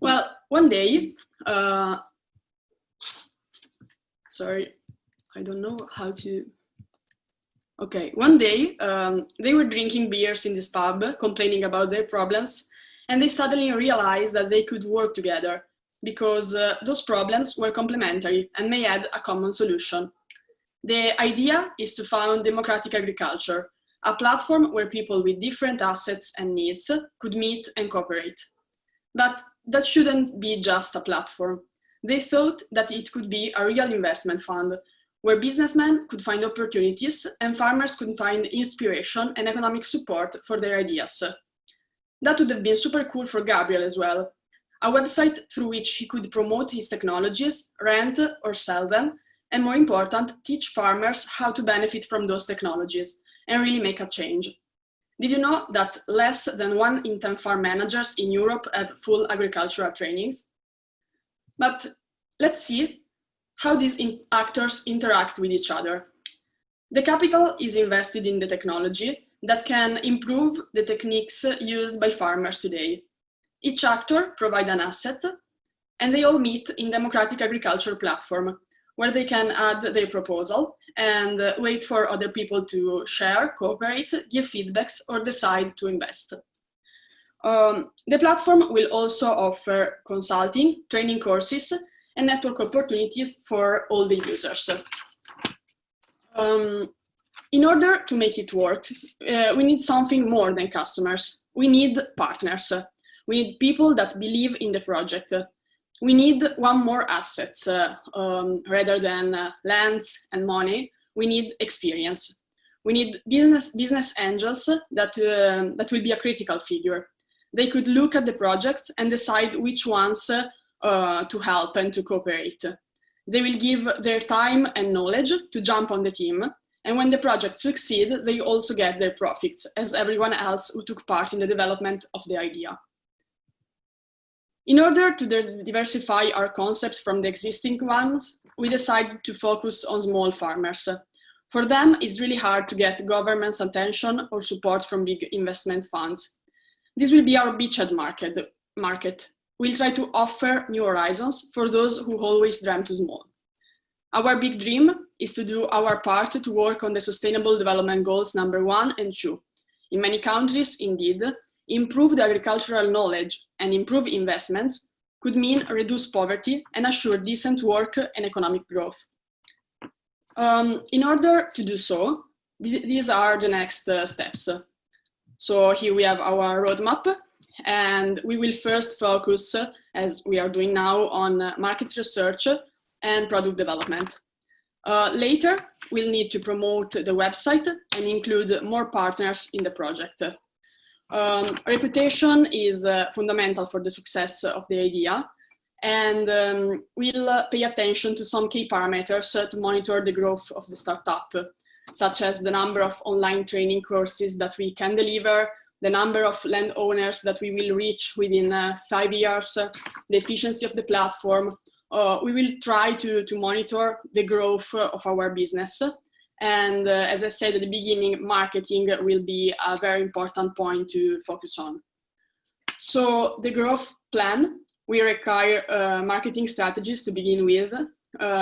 Well, one day, sorry, I don't know how to. Okay, one day they were drinking beers in this pub, complaining about their problems, and they suddenly realized that they could work together because those problems were complementary and may add a common solution. The idea is to found Democratic Agriculture, a platform where people with different assets and needs could meet and cooperate. But that shouldn't be just a platform. They thought that it could be a real investment fund where businessmen could find opportunities and farmers could find inspiration and economic support for their ideas. That would have been super cool for Gabriel as well. A website through which he could promote his technologies, rent or sell them, and more important, teach farmers how to benefit from those technologies and really make a change. Did you know that less than 1 in 10 farm managers in Europe have full agricultural trainings? But let's see how these actors interact with each other. The capital is invested in the technology that can improve the techniques used by farmers today. Each actor provides an asset, and they all meet in Democratic Agriculture platform, where they can add their proposal and wait for other people to share, cooperate, give feedbacks, or decide to invest. The platform will also offer consulting, training courses, and network opportunities for all the users. In order to make it work, we need something more than customers. We need partners. We need people that believe in the project. We need one more asset rather than lands and money. We need experience. We need business angels that will be a critical figure. They could look at the projects and decide which ones to help and to cooperate. They will give their time and knowledge to jump on the team. And when the project succeeds, they also get their profits, as everyone else who took part in the development of the idea. In order to diversify our concepts from the existing ones, we decided to focus on small farmers. For them, it's really hard to get government's attention or support from big investment funds. This will be our beachhead market. We'll try to offer new horizons for those who always dreamt too small. Our big dream is to do our part to work on the Sustainable Development Goals #1 and 2. In many countries, indeed, improve the agricultural knowledge and improve investments could mean reduce poverty and assure decent work and economic growth. In order to do so, these are the next steps. So here we have our roadmap, and we will first focus, as we are doing now, on market research and product development. Later, we'll need to promote the website and include more partners in the project. Reputation is fundamental for the success of the idea, and we'll pay attention to some key parameters to monitor the growth of the startup, such as the number of online training courses that we can deliver, the number of landowners that we will reach within 5 years, the efficiency of the platform. We will try to monitor the growth of our business. And as I said at the beginning, marketing will be a very important point to focus on. So the growth plan, we require marketing strategies to begin with.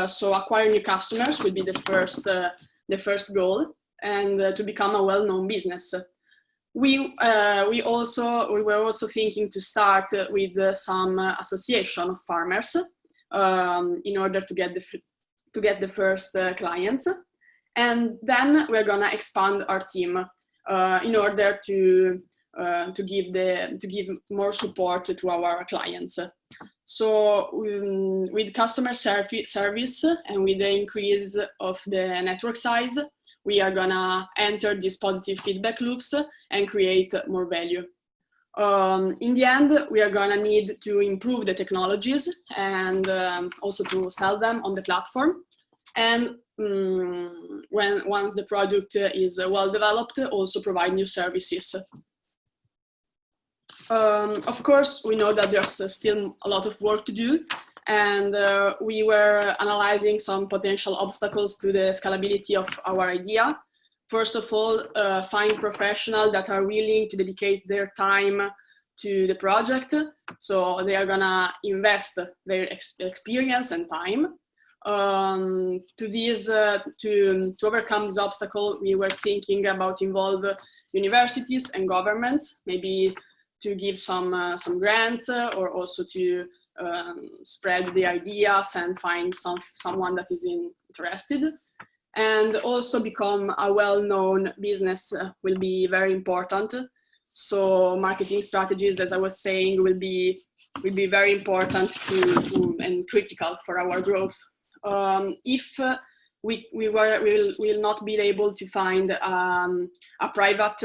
So acquire new customers will be the first goal, and to become a well-known business. We were also thinking to start with some association of farmers in order to get the first clients. And then we're gonna expand our team in order to give more support to our clients. So with customer service and with the increase of the network size, we are gonna enter these positive feedback loops and create more value. In the end, we are gonna need to improve the technologies and also to sell them on the platform. And once the product is well developed, also provide new services. Of course, we know that there's still a lot of work to do, and we were analyzing some potential obstacles to the scalability of our idea. First of all, find professionals that are willing to dedicate their time to the project, so they are gonna invest their experience and time. To overcome this obstacle, we were thinking about involve universities and governments, maybe to give some grants, or also to spread the ideas and find someone that is interested. And also become a well-known business will be very important. So marketing strategies, as I was saying, will be very important and critical for our growth. If we will not be able to find a private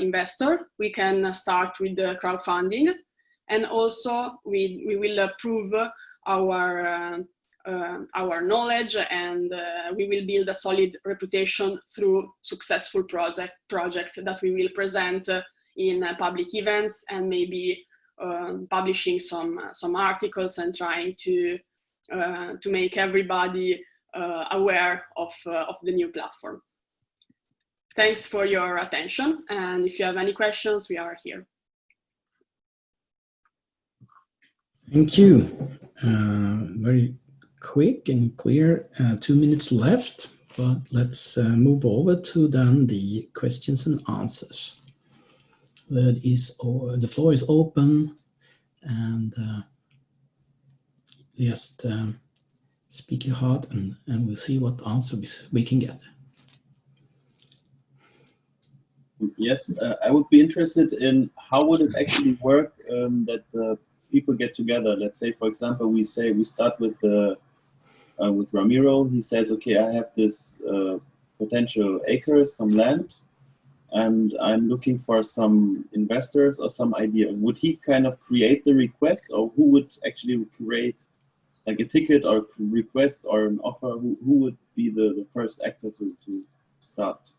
investor, we can start with the crowdfunding, and also we will prove our knowledge, and we will build a solid reputation through successful projects that we will present in public events, and maybe publishing some articles and trying to make everybody aware of the new platform. Thanks for your attention, and if you have any questions, we are here. Thank you. Very quick and clear. 2 minutes left, but let's move over to then the questions and answers. The floor is open, and just speak your heart, and we'll see what answers we can get. Yes, I would be interested in how would it actually work that the people get together, let's say, for example, we start with with Ramiro. He says, okay, I have this potential acres, some land, and I'm looking for some investors or some idea. Would he kind of create the request, or who would actually create like a ticket or request or an offer? Who would be the first actor to start?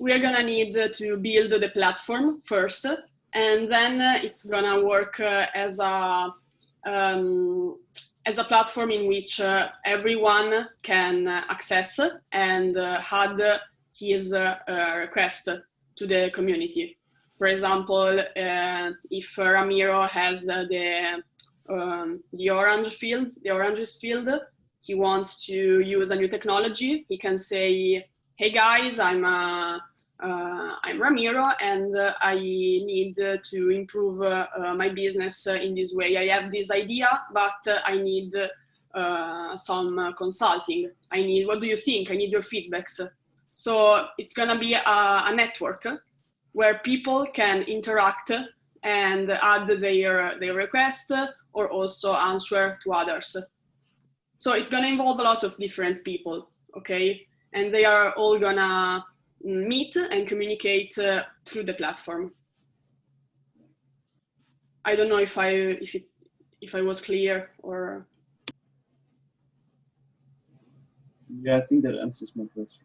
We are gonna need to build the platform first, and then it's gonna work as a platform in which everyone can access and add his request to the community. For example, if Ramiro has the oranges field, he wants to use a new technology, he can say, hey guys, I'm Ramiro and I need to improve my business in this way. I have this idea, but I need some consulting. What do you think? I need your feedbacks. So it's gonna be a network where people can interact and add their request or also answer to others. So it's gonna involve a lot of different people, okay? And they are all gonna meet and communicate through the platform. I don't know if I was clear or. Yeah, I think that answers my question.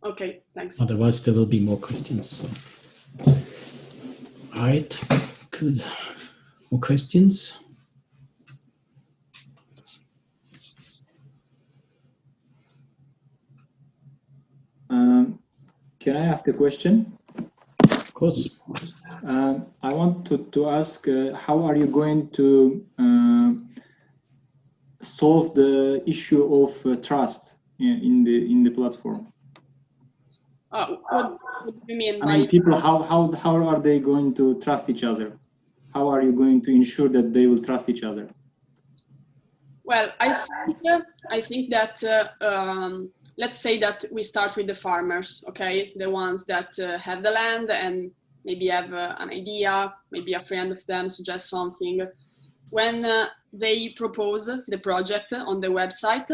Okay, thanks. Otherwise, there will be more questions. So. All right, good. More questions? Can I ask a question? Of course. I want to ask, how are you going to solve the issue of trust in the platform? What do you mean? I mean, people, how are they going to trust each other? How are you going to ensure that they will trust each other? Well, I think that let's say that we start with the farmers, okay? The ones that have the land and maybe have an idea, maybe a friend of them suggests something. When they propose the project on the website,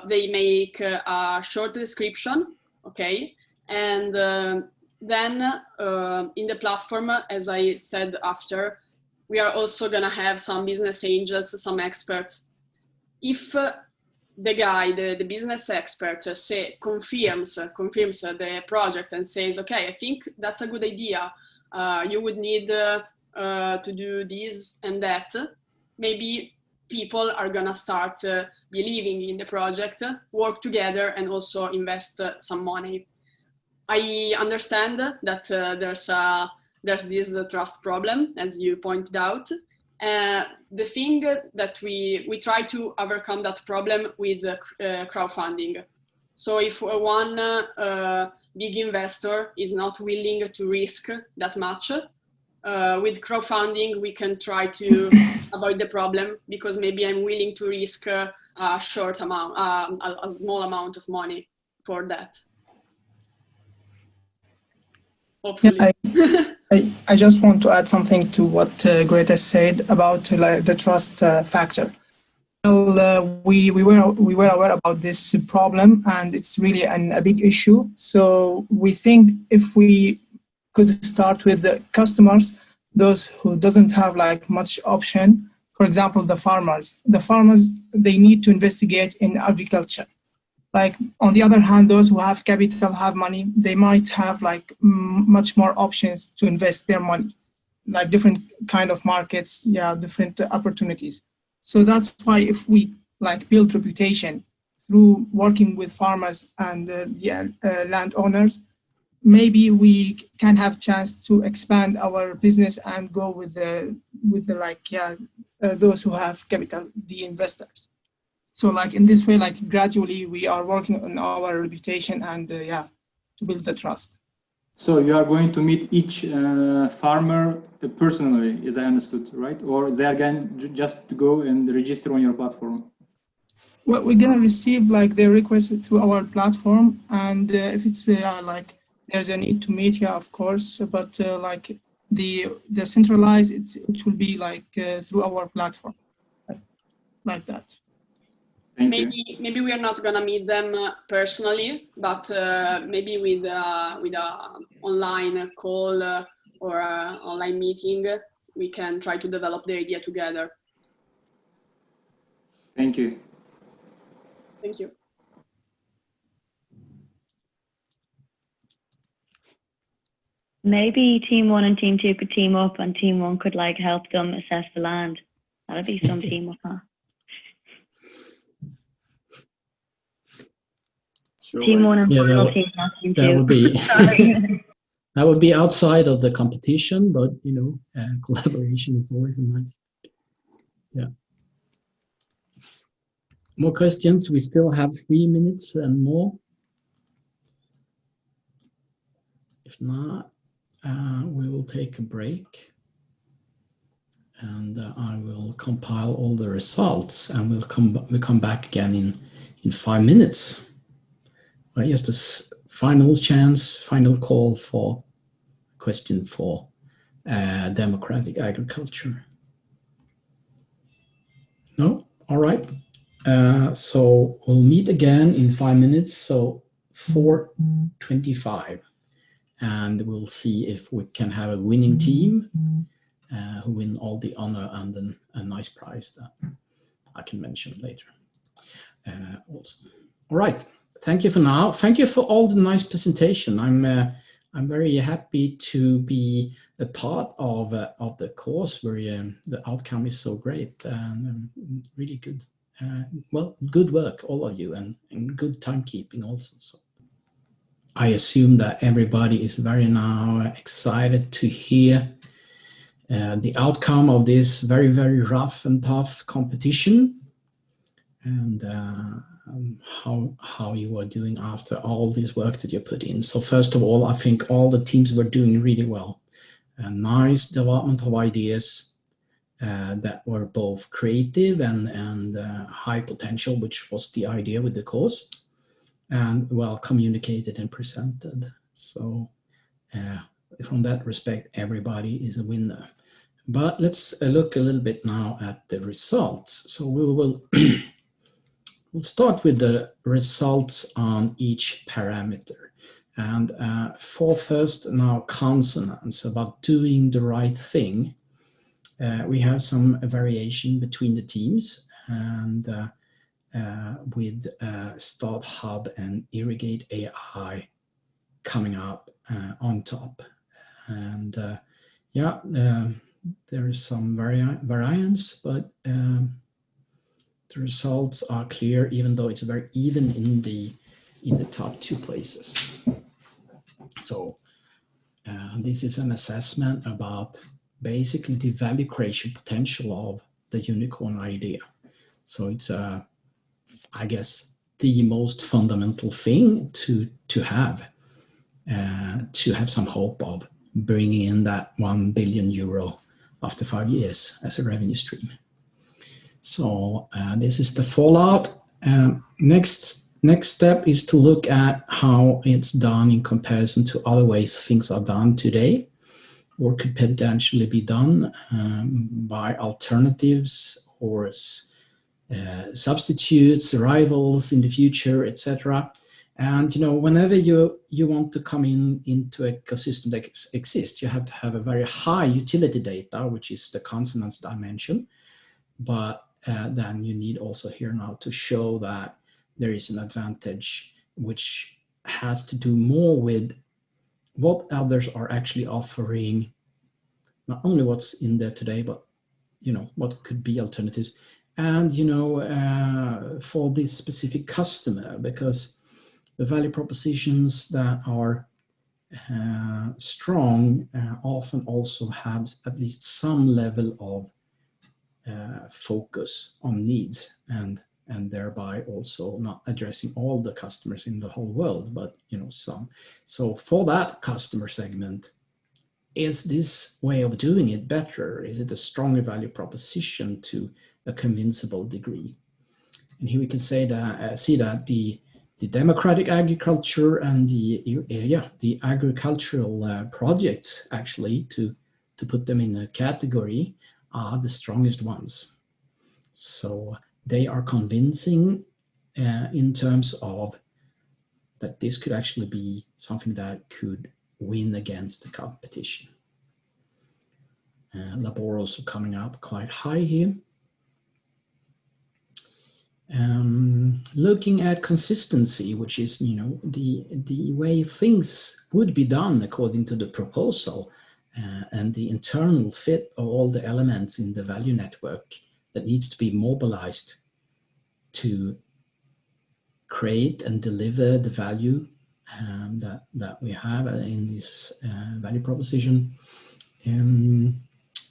they make a short description, okay? And then in the platform, as I said after, we are also gonna have some business angels, some experts. If the guy, the business expert, confirms the project and says, okay, I think that's a good idea. You would need to do this and that. Maybe people are gonna start believing in the project, work together, and also invest some money. I understand that there's this trust problem, as you pointed out. The thing that we try to overcome that problem with crowdfunding. So if one big investor is not willing to risk that much, with crowdfunding we can try to avoid the problem, because maybe I'm willing to risk a short amount, a small amount of money for that. Hopefully. Yeah, I just want to add something to what Greta said about the trust factor. Well, we were aware about this problem, and it's really a big issue. So we think if we could start with the customers, those who doesn't have like much option, for example, the farmers, they need to investigate in agriculture. Like, on the other hand, those who have capital, have money, they might have like much more options to invest their money, like different kind of markets, yeah, different opportunities. So that's why if we like build reputation through working with farmers and landowners, maybe we can have chance to expand our business and go with the those who have capital, the investors. So like in this way, like gradually we are working on our reputation and to build the trust. So you are going to meet each farmer personally, as I understood, right? Or they are going just to go and register on your platform? Well, we're gonna receive like their requests through our platform, and if it's like there's a need to meet, of course, but like the centralized, it will be like through our platform, like that. Maybe we are not gonna meet them personally, but maybe with a online call or online meeting, we can try to develop the idea together. Thank you. Thank you. Maybe team 1 and team 2 could team up, and team 1 could like help them assess the land. That'd be some teamwork, huh? Sure. Team 1 and yeah, team, not team 2. That would be that would be outside of the competition, but you know, collaboration is always a nice. Yeah. More questions? We still have 3 minutes and more. If not, we will take a break, and I will compile all the results, and we'll come back again in 5 minutes. But yes, this final chance, final call for question for democratic agriculture. No? All right. So we'll meet again in 5 minutes. So 4:25. And we'll see if we can have a winning team who win all the honor and then a nice prize that I can mention later. Also, all right. Thank you for now. Thank you for all the nice presentation. I'm very happy to be a part of the course where the outcome is so great and really good. Well, good work, all of you, and good timekeeping also. So. I assume that everybody is very now excited to hear the outcome of this very, very rough and tough competition, and how you are doing after all this work that you put in. So first of all, I think all the teams were doing really well. A nice development of ideas that were both creative and high potential, which was the idea with the course. And well communicated and presented. So from that respect, everybody is a winner. But let's look a little bit now at the results. So we will we'll start with the results on each parameter. And for first now consonants, about doing the right thing, we have some variation between the teams, and with Start Hub and Irrigate AI coming up on top. And yeah, there is some variance, but the results are clear, even though it's very even in the top 2 places. So this is an assessment about basically the value creation potential of the unicorn idea. So it's I guess the most fundamental thing to have some hope of bringing in that €1 billion after 5 years as a revenue stream. So this is the fallout. Next step is to look at how it's done in comparison to other ways things are done today, or could potentially be done by alternatives or substitutes, rivals in the future, etc. And you know, whenever you want to come into an ecosystem that exists, you have to have a very high utility data, which is the consonants dimension. But then you need also here now to show that there is an advantage which has to do more with what others are actually offering, not only what's in there today, but you know, what could be alternatives. And, you know, for this specific customer, because the value propositions that are strong often also have at least some level of focus on needs, and thereby also not addressing all the customers in the whole world, but, you know, some. So for that customer segment, is this way of doing it better? Is it a stronger value proposition to a convincible degree? And here we can say that see that the democratic agriculture and the agricultural projects actually to to put them in a category, are the strongest ones. So they are convincing in terms of that this could actually be something that could win against the competition. Labor also coming up quite high here. Looking at consistency, which is, you know, the way things would be done according to the proposal, and the internal fit of all the elements in the value network that needs to be mobilized to create and deliver the value that we have in this value proposition.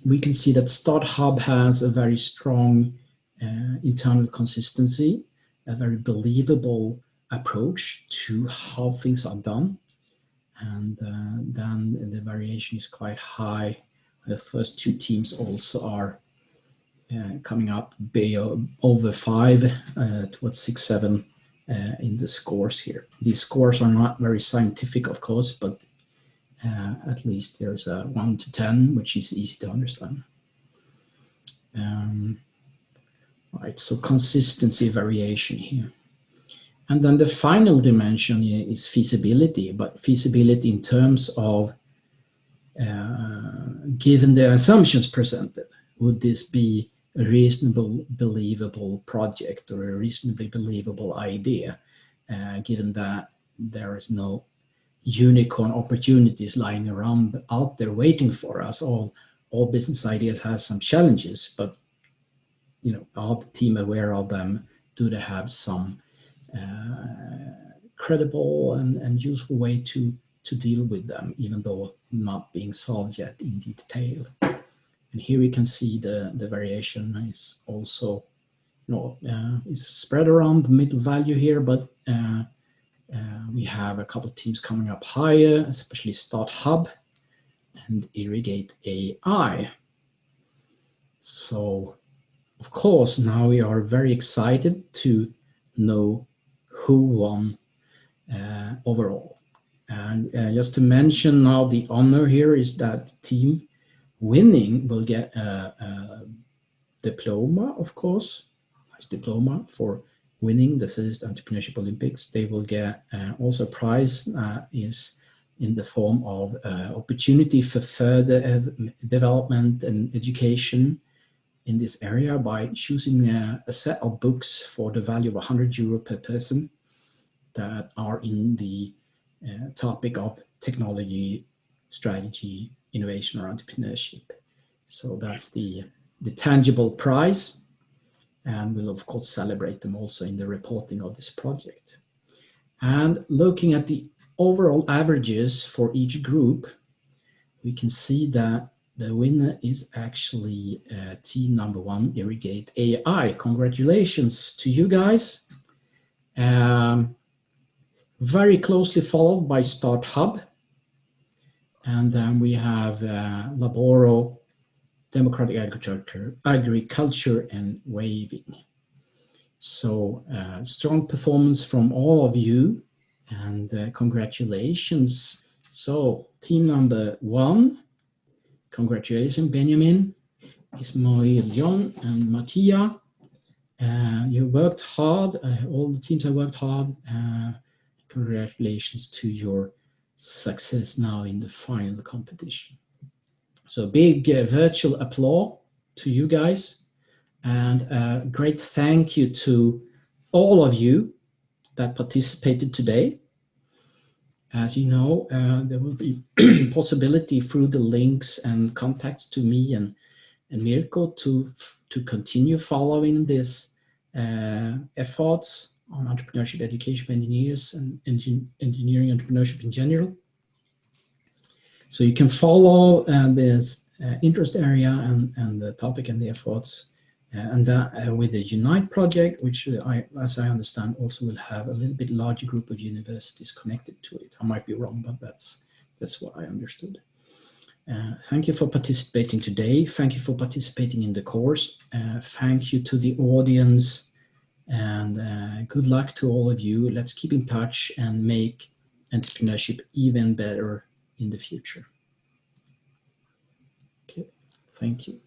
We can see that StartHub has a very strong internal consistency, a very believable approach to how things are done. And then the variation is quite high. The first two teams also are coming up over 5 towards 6, 7 in the scores here. These scores are not very scientific, of course, but at least there's a 1 to 10, which is easy to understand. Right, so consistency variation here. And then the final dimension is feasibility, but feasibility in terms of given the assumptions presented, would this be a reasonable, believable project or a reasonably believable idea, given that there is no unicorn opportunities lying around out there waiting for us. All business ideas have some challenges, but you know, are the team aware of them? Do they have some credible and useful way to deal with them, even though not being solved yet in detail? And here we can see the variation is also, you know, is spread around the middle value here, but we have a couple of teams coming up higher, especially StartHub and Irrigate AI. So, of course, now we are very excited to know who won overall. And just to mention now, the honor here is that team winning will get a diploma, of course, nice diploma for winning the first Entrepreneurship Olympics. They will get also a prize is in the form of opportunity for further development and education in this area by choosing a set of books for the value of €100 per person that are in the topic of technology, strategy, innovation, or entrepreneurship. So that's the tangible prize, and we'll of course celebrate them also in the reporting of this project. And looking at the overall averages for each group, we can see that the winner is actually team number 1, Irrigate AI. Congratulations to you guys. Very closely followed by StartHub. And then we have Laboro, Democratic Agriculture and Waving. So strong performance from all of you, and congratulations. So team number 1, congratulations, Benjamin, Ismail, John, and Mattia. You worked hard. All the teams have worked hard. Congratulations to your success now in the final competition. So big virtual applause to you guys, and a great thank you to all of you that participated today. As you know, there will be possibility through the links and contacts to me and Mirko to continue following this efforts on entrepreneurship education for engineers and engineering entrepreneurship in general. So you can follow this interest area and the topic and the efforts, and that with the Unite project, which as I understand, also will have a little bit larger group of universities connected to it. I might be wrong, but that's what I understood. Thank you for participating today. Thank you for participating in the course. Thank you to the audience, and good luck to all of you. Let's keep in touch and make entrepreneurship even better in the future. Thank you.